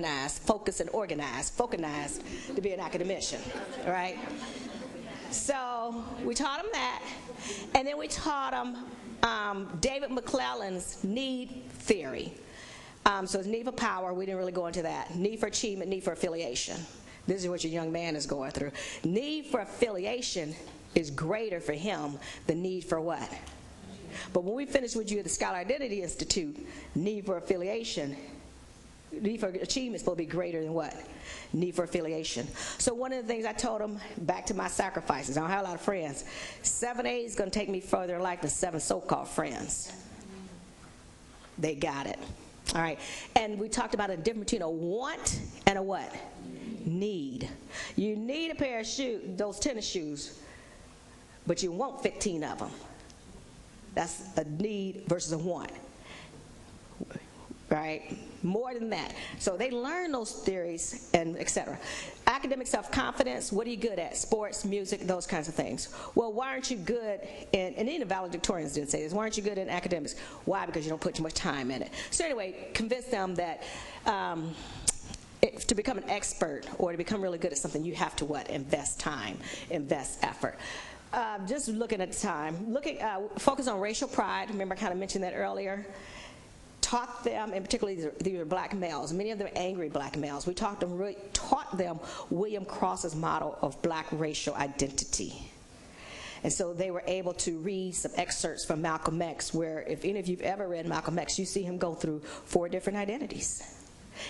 and organized to be an academician, right? So we taught them that, and then we taught them David McClellan's need theory. So it's need for power. We didn't really go into that. Need for achievement, need for affiliation. This is what your young man is going through. Need for affiliation is greater for him than need for what? But when we finished with you at the Scholar Identity Institute, need for affiliation, need for achievement is supposed to be greater than what? Need for affiliation. So one of the things I told them, back to my sacrifices, I don't have a lot of friends. 7A is going to take me further in life than 7 so-called friends. They got it. All right, and we talked about a difference between a want and a what? Need. You need a pair of shoes, those tennis shoes, but you want 15 of them. That's a need versus a want, right? More than that. So they learn those theories and et cetera. Academic self-confidence, what are you good at? Sports, music, those kinds of things. Well, why aren't you good in, and even the valedictorians didn't say this, why aren't you good in academics? Why? Because you don't put too much time in it. So anyway, convince them that to become an expert or to become really good at something, you have to what? Invest time, invest effort. Just looking at time, focus on racial pride. Remember I kind of mentioned that earlier. Taught them, and particularly these are black males, many of them angry black males. We taught them William Cross's model of black racial identity. And so they were able to read some excerpts from Malcolm X, where if any of you have ever read Malcolm X, you see him go through 4 different identities.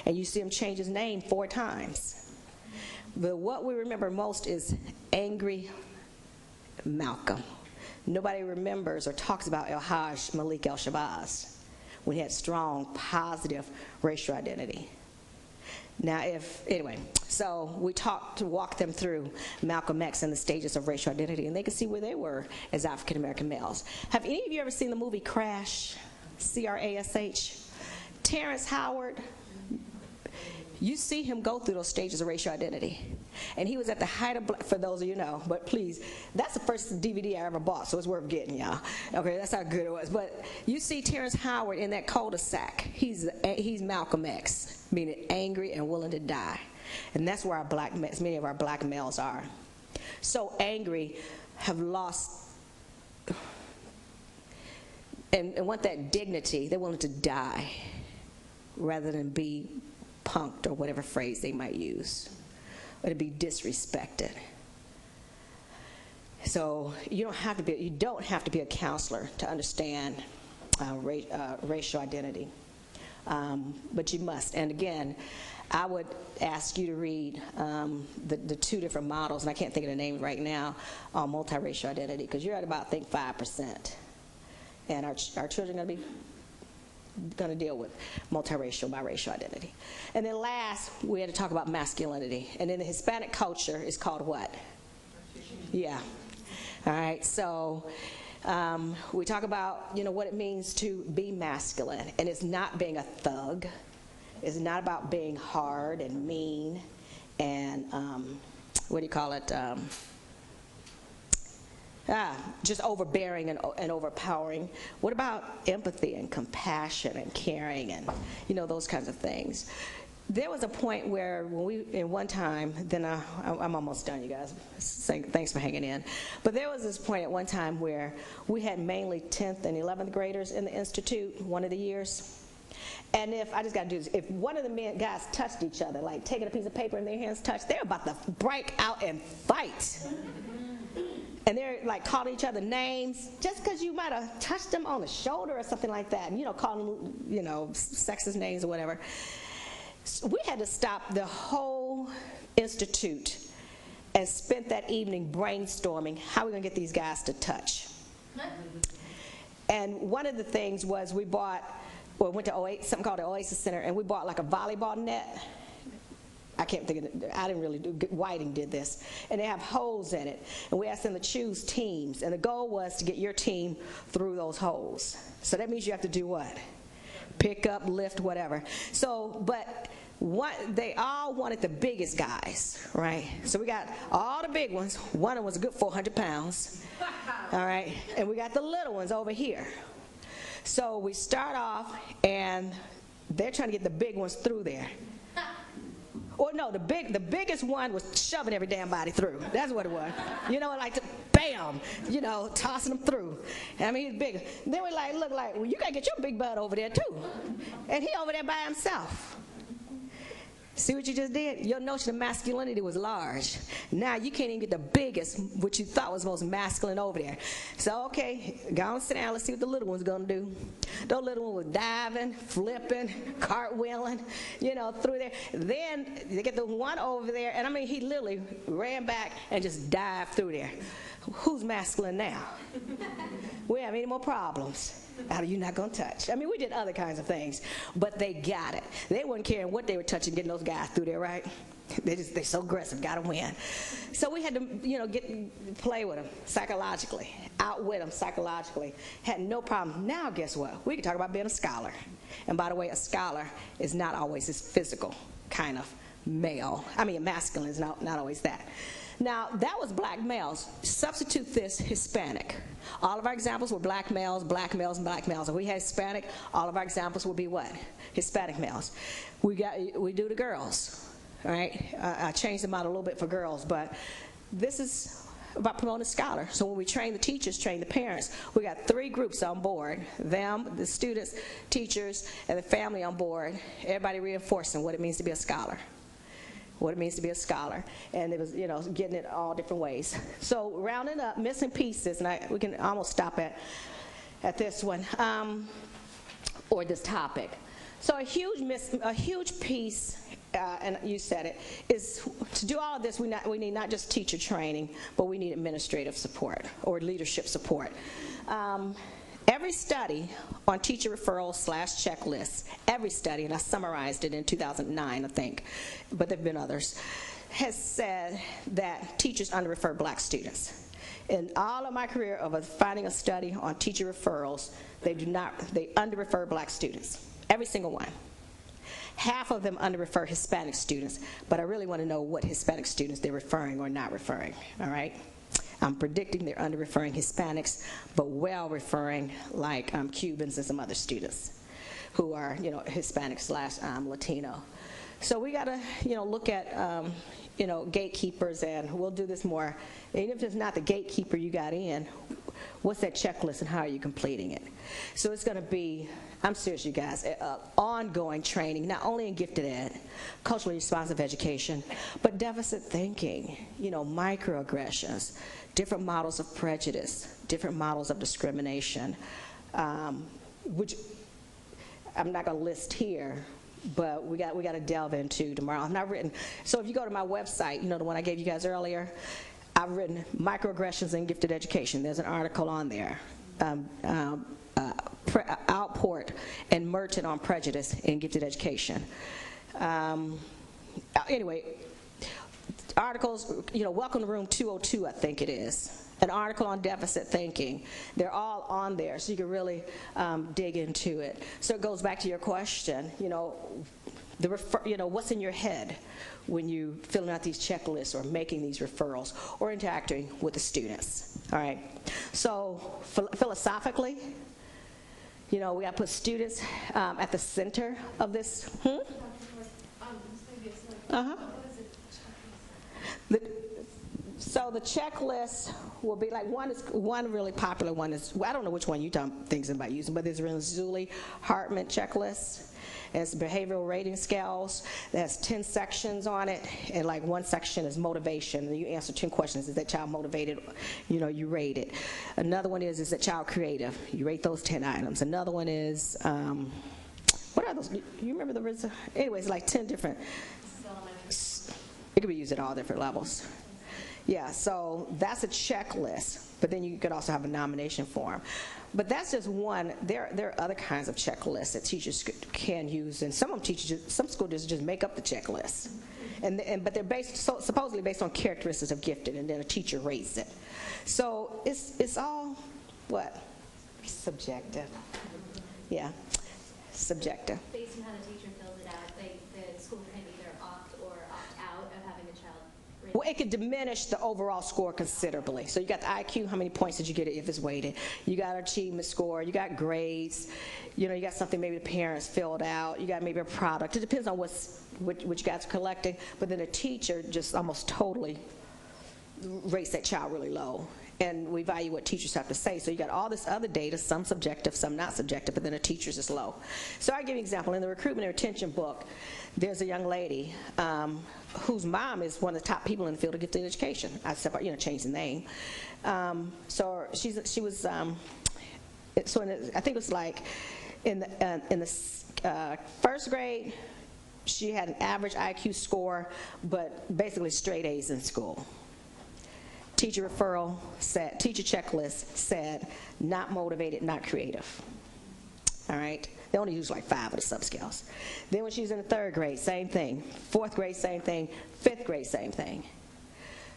And you see him change his name 4 times. But what we remember most is angry Malcolm. Nobody remembers or talks about El-Hajj Malik El-Shabazz when he had strong, positive racial identity. Now, anyway, so we walk them through Malcolm X and the stages of racial identity, and they could see where they were as African-American males. Have any of you ever seen the movie Crash? C-R-A-S-H? Terrence Howard, you see him go through those stages of racial identity. And he was at the height of, for those of you know, but please, that's the first DVD I ever bought, so it's worth getting, y'all. Okay, that's how good it was. But you see Terrence Howard in that cul-de-sac. He's Malcolm X, meaning angry and willing to die. And that's where many of our black males are. So angry, have lost, and want that dignity. They're willing to die rather than be punked, or whatever phrase they might use, or to be disrespected. So you don't have to be a counselor to understand racial identity, but you must. And again, I would ask you to read the 2 different models, and I can't think of the names right now, on multiracial identity, because you're at about, I think, 5%, and our children are going to deal with multiracial, biracial identity. And then last, we had to talk about masculinity. And in the Hispanic culture, it's called what? Yeah. All right, so we talk about, what it means to be masculine. And it's not being a thug. It's not about being hard and mean and, just overbearing and overpowering. What about empathy and compassion and caring and, those kinds of things? There was a point where one time, I'm almost done, you guys. Thanks for hanging in. But there was this point at one time where we had mainly 10th and 11th graders in the Institute one of the years. And if one of the guys touched each other, like taking a piece of paper in their hands, they're about to break out and fight. And they're like calling each other names just because you might have touched them on the shoulder or something like that, and calling them, sexist names or whatever. So we had to stop the whole institute and spent that evening brainstorming how we're going to get these guys to touch. And one of the things was we went to something called the Oasis Center, and we bought like a volleyball net. I can't think of it. I didn't really do it. Whiting did this. And they have holes in it. And we asked them to choose teams. And the goal was to get your team through those holes. So that means you have to do what? Pick up, lift, whatever. So, but they all wanted the biggest guys, right? So we got all the big ones. One of them was a good 400 pounds. All right? And we got the little ones over here. So we start off, and they're trying to get the big ones through there. Or no, the biggest one was shoving every damn body through. That's what it was. Bam, tossing them through. I mean, he's big. Then we look like, well, you got to get your big butt over there too. And he over there by himself. See what you just did? Your notion of masculinity was large. Now you can't even get the biggest, what you thought was most masculine, over there. So, okay, go on, sit down. Let's see what the little one's going to do. Those little ones were diving, flipping, cartwheeling, through there. Then they get the one over there, and I mean, he literally ran back and just dived through there. Who's masculine now? We have any more problems? How are you not going to touch? I mean, we did other kinds of things, but they got it. They weren't caring what they were touching, getting those guys through there, right? They're so aggressive, got to win. So we had to, play with them psychologically, outwit them psychologically. Had no problem. Now, guess what? We can talk about being a scholar. And by the way, a scholar is not always this physical kind of male. I mean, masculine is not always that. Now, that was black males. Substitute this Hispanic. All of our examples were black males, and black males. If we had Hispanic, all of our examples would be what? Hispanic males. We do the girls, all right? I changed them out a little bit for girls, but this is about promoting scholar. So when we train the teachers, train the parents, we got 3 groups on board: them, the students, teachers, and the family on board. Everybody reinforcing what it means to be a scholar. What it means to be a scholar. And it was, getting it all different ways. So rounding up, missing pieces, and we can almost stop at this one, or this topic. So a huge piece, and you said it, is to do all of this, we need not just teacher training, but we need administrative support or leadership support. Every study on teacher referrals / checklists, every study, and I summarized it in 2009, I think, but there have been others, has said that teachers under-refer black students. In all of my career of finding a study on teacher referrals, they under-refer black students, every single one. Half of them under-refer Hispanic students, but I really want to know what Hispanic students they're referring or not referring, all right? I'm predicting they're under-referring Hispanics, but well-referring like Cubans and some other students who are, Hispanic / Latino. So we got to, look at, gatekeepers, and we'll do this more. Even if it's not the gatekeeper you got in, what's that checklist and how are you completing it? So it's going to be, I'm serious, you guys, ongoing training, not only in gifted ed, culturally responsive education, but deficit thinking, microaggressions, different models of prejudice, different models of discrimination, which I'm not going to list here, but we got to delve into tomorrow. I've not written, so if you go to my website, the one I gave you guys earlier, I've written microaggressions in gifted education. There's an article on there. Outport and merchant on prejudice in gifted education. Anyway, articles, welcome to room 202, I think it is. An article on deficit thinking. They're all on there, so you can really dig into it. So it goes back to your question, what's in your head when you filling out these checklists or making these referrals or interacting with the students, all right? So philosophically, we got to put students at the center of this. So the checklist will be like one really popular one is, I don't know which one you're thinking about using, but there's a Zuli-Hartman checklist. It's behavioral rating scales. It has 10 sections on it, and like one section is motivation. And you answer 10 questions. Is that child motivated? You rate it. Another one is that child creative? You rate those 10 items. Another one is, what are those? You remember the results? Anyways, like 10 different. It could be used at all different levels. Yeah, so that's a checklist, but then you could also have a nomination form. But that's just one. There are other kinds of checklists that teachers can use, and some school districts just make up the checklist, but they're supposedly based on characteristics of gifted, and then a teacher rates it. So it's all what? Subjective. Yeah, subjective. Based on how the teacher fills it out, the school can either opt or opt out of having a child. Well, it could diminish the overall score considerably. So you got the IQ, how many points did you get if it's weighted? You got achievement score, you got grades, you got something maybe the parents filled out, you got maybe a product. It depends on what you guys are collecting, but then a teacher just almost totally rates that child really low. And we value what teachers have to say. So you got all this other data, some subjective, some not subjective, but then a teacher's is low. So I'll give you an example. In the recruitment and retention book, there's a young lady whose mom is one of the top people in the field of gifted education. I changed the name. So she was, I think it was like in the first grade, she had an average IQ score, but basically straight A's in school. Teacher referral said, teacher checklist said, not motivated, not creative. All right? They only use like 5 of the subscales. Then when she was in the 3rd grade, same thing. 4th grade, same thing. 5th grade, same thing.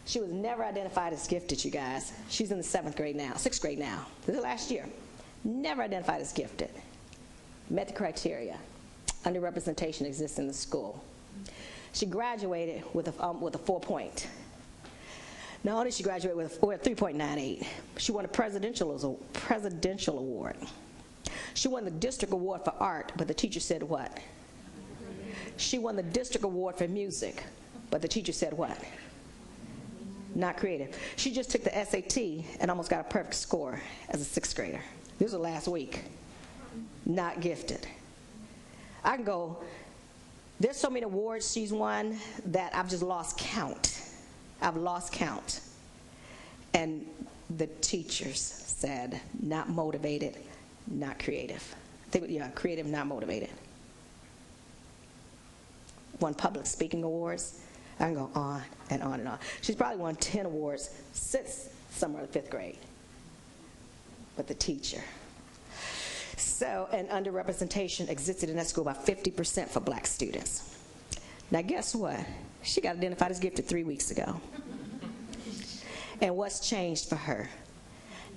She was never identified as gifted, you guys. She's in the 7th grade now, 6th grade now. This is last year. Never identified as gifted. Met the criteria. Underrepresentation exists in the school. She graduated with a 4 point. Not only did she graduate with a 3.98, she won a presidential award. She won the district award for art, but the teacher said what? She won the district award for music, but the teacher said what? Not creative. She just took the SAT and almost got a perfect score as a 6th grader. This was last week. Not gifted. I can go, there's so many awards she's won that I've just lost count. I've lost count. And the teachers said, not motivated, not creative. I think, yeah, creative, not motivated. Won public speaking awards. I can go on and on and on. She's probably won 10 awards since somewhere in 5th grade. But the teacher. So, and underrepresentation existed in that school by 50% for black students. Now guess what? She got identified as gifted 3 weeks ago. And what's changed for her?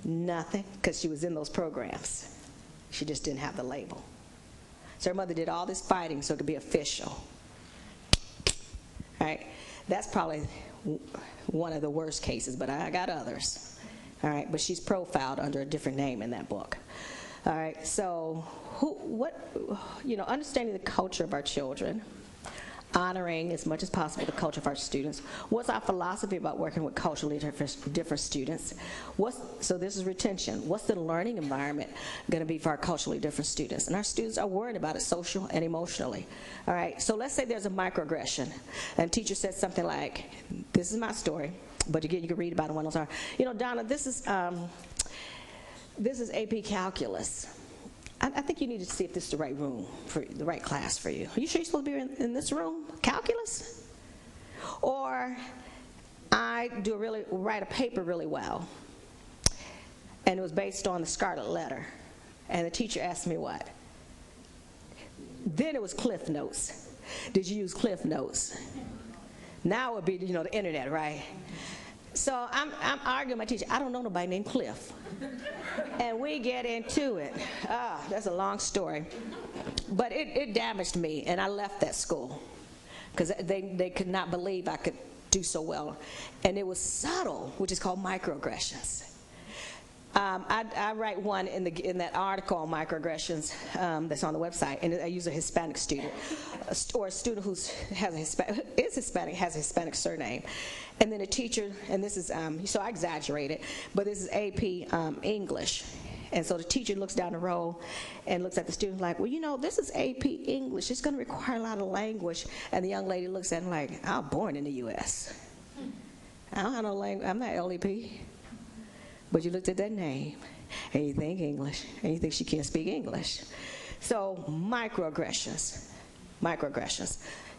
Nothing, because she was in those programs. She just didn't have the label. So her mother did all this fighting so it could be official. All right, that's probably one of the worst cases, but I got others. All right, but she's profiled under a different name in that book. All right, so understanding the culture of our children, honoring as much as possible the culture of our students. What's our philosophy about working with culturally different students? So this is retention. What's the learning environment going to be for our culturally different students? And our students are worried about it social and emotionally. All right, so let's say there's a microaggression, and teacher says something like, this is my story, but again, you can read about it when it's Donna, this is AP Calculus. I think you need to see if this is the right room, for the right class for you. Are you sure you're supposed to be in this room? Calculus? Or I write a paper really well, and it was based on the Scarlet Letter, and the teacher asked me what? Then it was Cliff Notes. Did you use Cliff Notes? Now it would be, the internet, right? So I'm arguing with my teacher. I don't know nobody named Cliff. And we get into it. That's a long story. But it damaged me, and I left that school because they could not believe I could do so well. And it was subtle, which is called microaggressions. I write one in that article on microaggressions that's on the website, and I use a Hispanic student, or a student who is Hispanic, has a Hispanic surname. And then a teacher, and this is, so I exaggerated, but this is AP English. And so the teacher looks down the row and looks at the student like, well, this is AP English. It's going to require a lot of language. And the young lady looks at him like, I was born in the U.S. I don't have no language. I'm not LEP. But you looked at that name, and you think English, and you think she can't speak English. So microaggressions.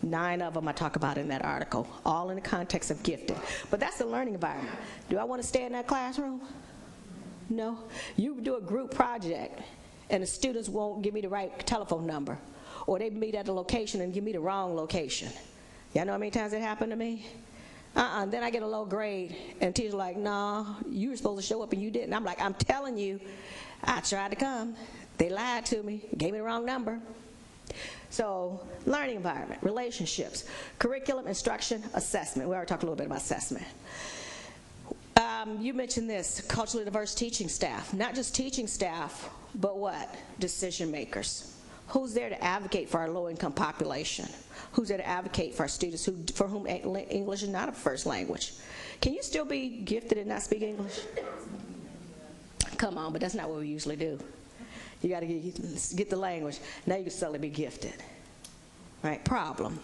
9 of them I talk about in that article, all in the context of gifted. But that's the learning environment. Do I want to stay in that classroom? No. You do a group project, and the students won't give me the right telephone number, or they meet at a location and give me the wrong location. Y'all know how many times it happened to me? Then I get a low grade, and the teacher's like, no, you were supposed to show up and you didn't. I'm like, I'm telling you, I tried to come. They lied to me, gave me the wrong number. So, learning environment, relationships, curriculum, instruction, assessment. We already talked a little bit about assessment. You mentioned this, culturally diverse teaching staff. Not just teaching staff, but what? Decision makers. Who's there to advocate for our low-income population? Who's there to advocate for our students for whom English is not a first language? Can you still be gifted and not speak English? Come on, but that's not what we usually do. You got to get the language. Now you can suddenly be gifted. Right? Problem.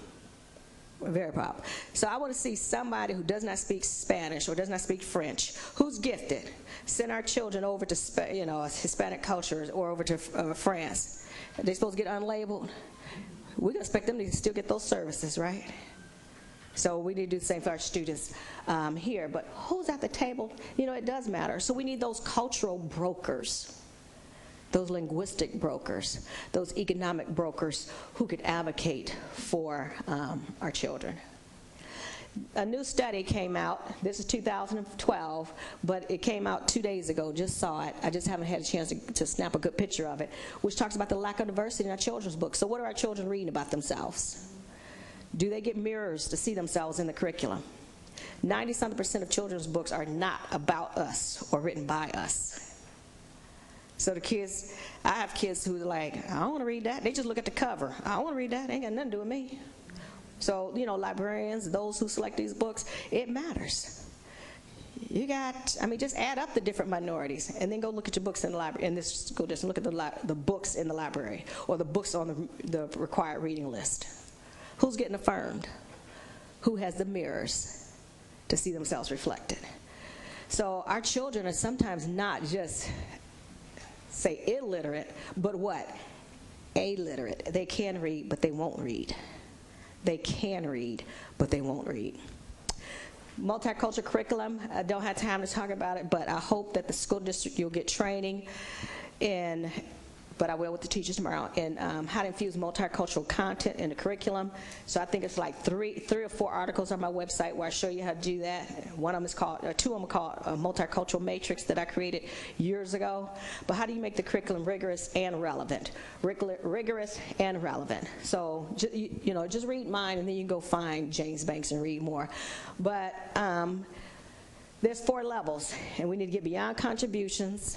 Very problem. So I want to see somebody who does not speak Spanish or does not speak French, who's gifted. Send our children over to Hispanic cultures or over to France. They're supposed to get unlabeled. We expect them to still get those services, right? So we need to do the same for our students here. But who's at the table? It does matter. So we need those cultural brokers, those linguistic brokers, those economic brokers who could advocate for our children. A new study came out. This is 2012, but it came out 2 days ago. Just saw it. I just haven't had a chance to snap a good picture of it, which talks about the lack of diversity in our children's books. So what are our children reading about themselves? Do they get mirrors to see themselves in the curriculum? 90-something% of children's books are not about us or written by us. So the kids, I have kids who are like, I don't want to read that. They just look at the cover. I don't want to read that. It ain't got nothing to do with me. So, you know, librarians, those who select these books, it matters. You got, I mean, just add up the different minorities and then go look at your books in the library, in this school district, look at the books in the library or the books on the required reading list. Who's getting affirmed? Who has the mirrors to see themselves reflected? So our children are sometimes not just, say, illiterate, but what? Illiterate. They can read, but they won't read. They can read, but they won't read. Multicultural curriculum, I don't have time to talk about it, but I hope that the school district, you'll get training in, but I will with the teachers tomorrow, in how to infuse multicultural content in the curriculum. So I think it's like three or four articles on my website where I show you how to do that. One of them is called, two of them are called a multicultural matrix that I created years ago. But how do you make the curriculum rigorous and relevant? Rigorous and relevant. So, you know, just read mine and then you can go find James Banks and read more. But there's 4 levels, and we need to get beyond contributions.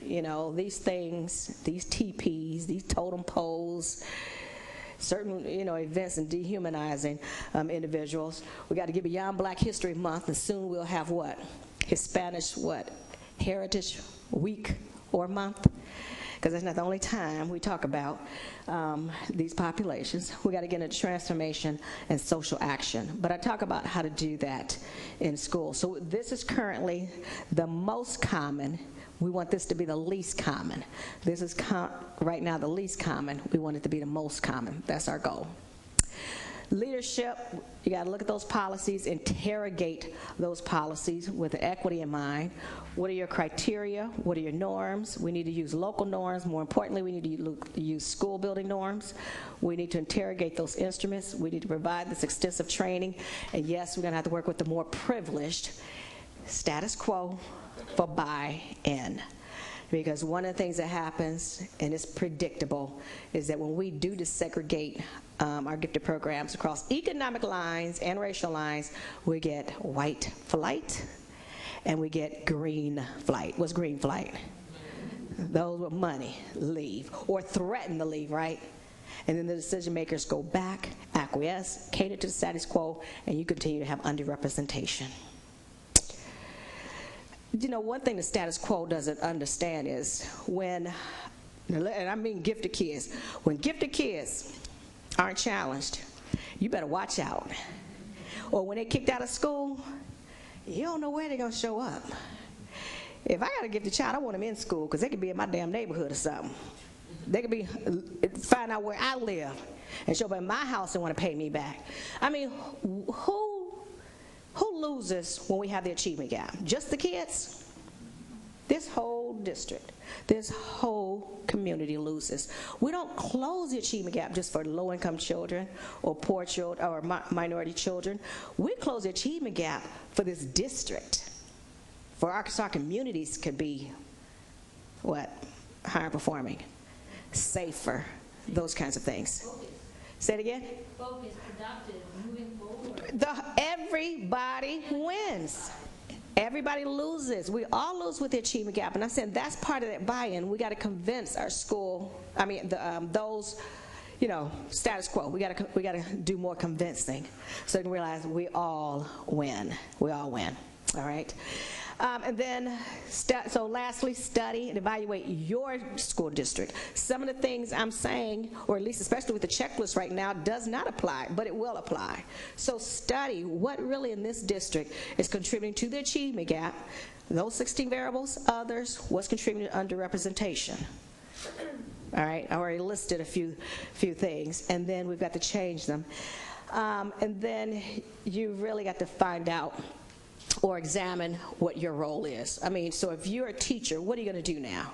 You know, these things, these TPs, these totem poles, certain, you know, events and dehumanizing individuals. We got to get beyond Black History Month, and soon we'll have what? Hispanic, what? Heritage Week or month? Because that's not the only time we talk about these populations. We got to get into transformation and social action. But I talk about how to do that in school. So this is currently the most common. We want this to be the least common. This is right now the least common. We want it to be the most common. That's our goal. Leadership, you got to look at those policies, interrogate those policies with equity in mind. What are your criteria? What are your norms? We need to use local norms. More importantly, we need to use school building norms. We need to interrogate those instruments. We need to provide this extensive training. And yes, we're going to have to work with the more privileged. Status quo for buy-in. Because one of the things that happens, and it's predictable, is that when we do desegregate our gifted programs across economic lines and racial lines, we get white flight and we get green flight. What's green flight? Those with money leave or threaten to leave, right? And then the decision makers go back, acquiesce, cater to the status quo, and you continue to have underrepresentation. You know, one thing the status quo doesn't understand is when, and I mean gifted kids, when gifted kids aren't challenged, you better watch out. Or when they're kicked out of school, you don't know where they're going to show up. If I got a gifted child, I want them in school because they could be in my damn neighborhood or something. They could find out where I live and show up in my house and want to pay me back. I mean, who loses when we have the achievement gap? Just the kids? This whole district, this whole community loses. We don't close the achievement gap just for low-income children or poor children or minority children. We close the achievement gap for this district. For our communities could be, what? Higher performing, safer, those kinds of things. Say it again? Focus, productive, moving forward. Everybody wins. Everybody loses. We all lose with the achievement gap. And I said that's part of that buy-in. We got to convince our school, those, you know, status quo. We got to do more convincing so they can realize we all win. We all win. All right. And then, so lastly, study and evaluate your school district. Some of the things I'm saying, or at least especially with the checklist right now, does not apply, but it will apply. So study what really in this district is contributing to the achievement gap, those 16 variables, others, what's contributing to underrepresentation. All right, I already listed a few things, and then we've got to change them. And then you really got to find out or examine what your role is. I mean, so if you're a teacher, what are you going to do now?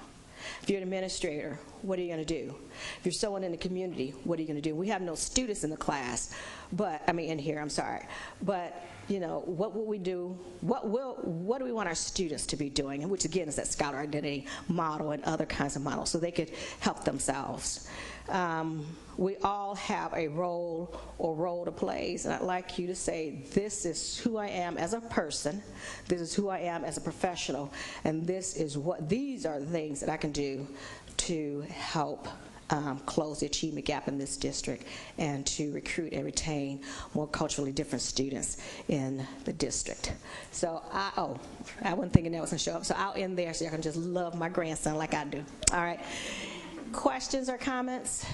If you're an administrator, what are you going to do? If you're someone in the community, what are you going to do? We have no students in the class, but, in here, I'm sorry. But, you know, what will we do? What do we want our students to be doing? Which, again, is that scholar identity model and other kinds of models, so they could help themselves. we all have a role or role to play, and I'd like you to say, this is who I am as a person, this is who I am as a professional, and these are the things that I can do to help close the achievement gap in this district and to recruit and retain more culturally different students in the district. So I wasn't thinking that was going to show up, so I'll end there so y'all can just love my grandson like I do. All right. Questions or comments?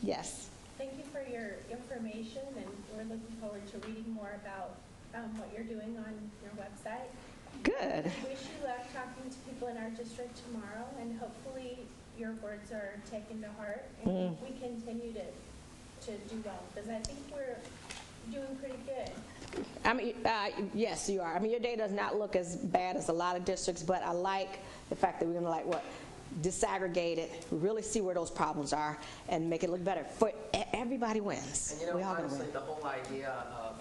Yes. Thank you for your information, and we're looking forward to reading more about what you're doing on your website. Good. We wish you luck talking to people in our district tomorrow, and hopefully your words are taken to heart, and we continue to do well, because I think we're doing pretty good. I mean, yes, you are. I mean, your data does not look as bad as a lot of districts, but I like the fact that we're going to disaggregate it, really see where those problems are, and make it look better. For everybody wins. And we all honestly, win. the whole idea of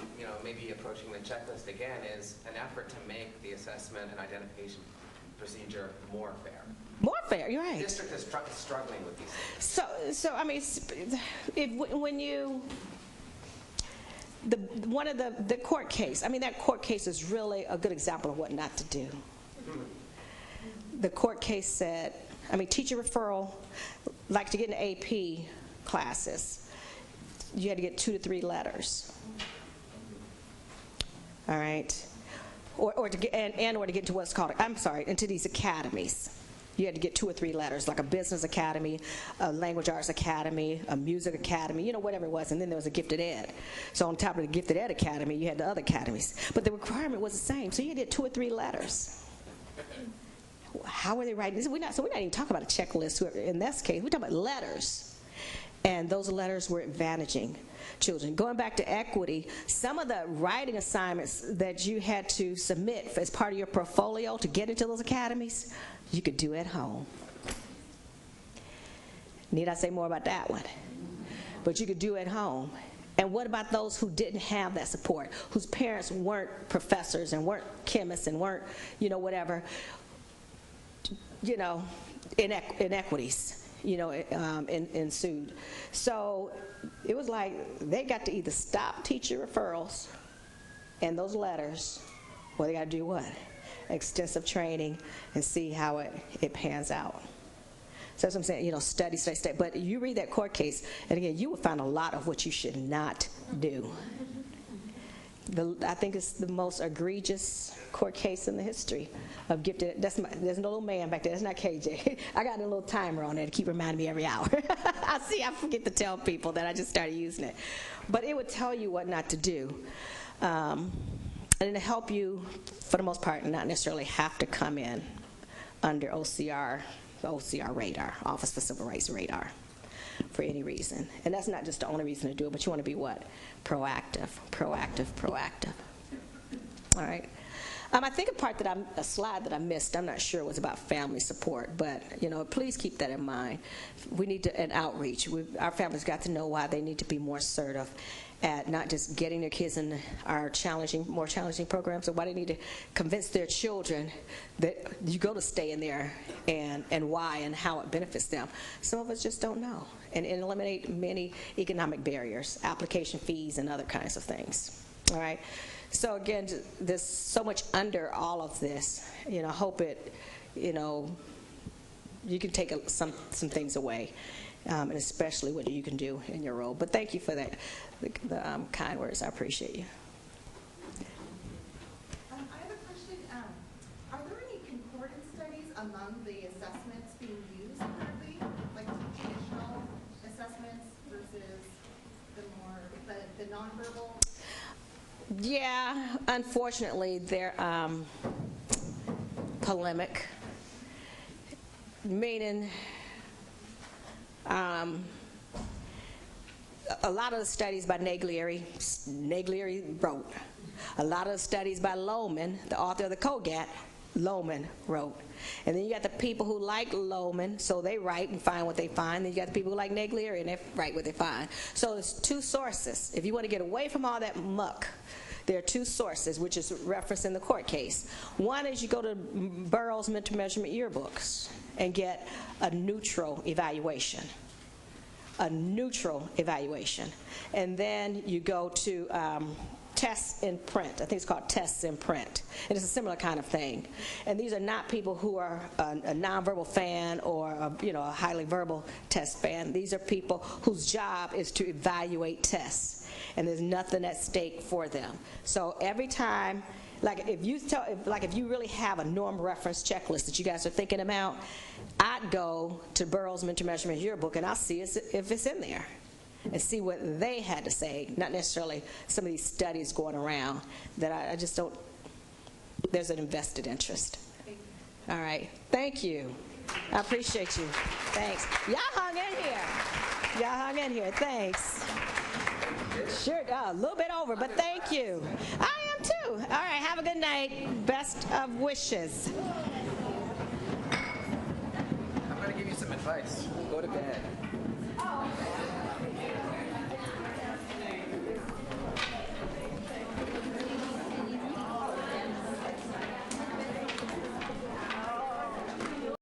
maybe approaching the checklist again is an effort to make the assessment and identification procedure more fair. More fair, you're right. The district is struggling with these things. So I mean, when you. One of the court case, I mean, that court case is really a good example of what not to do. The court case said, I mean, teacher referral, like to get into AP classes, you had to get 2 to 3 letters. All right? Or to get into what's called, into these academies. You had to get 2 or 3 letters, like a business academy, a language arts academy, a music academy, whatever it was, and then there was a gifted ed. So on top of the gifted ed academy, you had the other academies. But the requirement was the same, so you had to get 2 or 3 letters. How were they writing this? We're not even talking about a checklist in this case. We're talking about letters. And those letters were advantaging children. Going back to equity, some of the writing assignments that you had to submit as part of your portfolio to get into those academies, you could do at home. Need I say more about that one? But you could do at home. And what about those who didn't have that support, whose parents weren't professors and weren't chemists and weren't, whatever, inequities, ensued. So it was like they got to either stop teacher referrals and those letters, or they got to do what? Extensive training and see how it pans out. So that's what I'm saying, study. But you read that court case, and again, you will find a lot of what you should not do. I think it's the most egregious court case in the history of gifted. There's a little man back there. That's not KJ. I got a little timer on there to keep reminding me every hour. I forget to tell people that I just started using it. But it would tell you what not to do. And to help you, for the most part, not necessarily have to come in under OCR, the OCR radar, Office for Civil Rights radar, for any reason. And that's not just the only reason to do it, but you want to be what? Proactive. All right. I think a slide that I missed, I'm not sure, was about family support, but please keep that in mind. We need an outreach. Our families got to know why they need to be more assertive at not just getting their kids in our more challenging programs, or why they need to convince their children that you go to stay in there and why and how it benefits them. Some of us just don't know, and eliminate many economic barriers, application fees, and other kinds of things. All right. So again, there's so much under all of this. Hope it, you can take some things away, and especially what you can do in your role. But thank you for that, the kind words. I appreciate you. I have a question. Are there any concordance studies among the assessments being used currently, like traditional assessments versus the nonverbal? Yeah, unfortunately, they're polemic, meaning a lot of the studies by Naglieri wrote. A lot of the studies by Lohman, the author of the COGAT, Lohman wrote. And then you got the people who like Lohman, so they write and find what they find. Then you got the people who like Naglieri, and they write what they find. So there's 2 sources. If you want to get away from all that muck, there are 2 sources, which is referenced in the court case. One is you go to Burroughs Mental Measurement Yearbooks. and get a neutral evaluation. A neutral evaluation. And then you go to tests in print. I think it's called tests in print. And it's a similar kind of thing. And these are not people who are a nonverbal fan or a highly verbal test fan. These are people whose job is to evaluate tests. And there's nothing at stake for them. So every time, like if you really have a norm reference checklist that you guys are thinking about, I'd go to Burroughs Mental Measurement Yearbook and I'll see if it's in there and see what they had to say, not necessarily some of these studies going around that I just don't, there's an invested interest. All right, thank you. I appreciate you. Thanks. Y'all hung in here. Y'all hung in here, thanks. Sure, a little bit over, but thank you. I am too. All right, have a good night. Best of wishes. I'm going to give you some advice. Go to bed.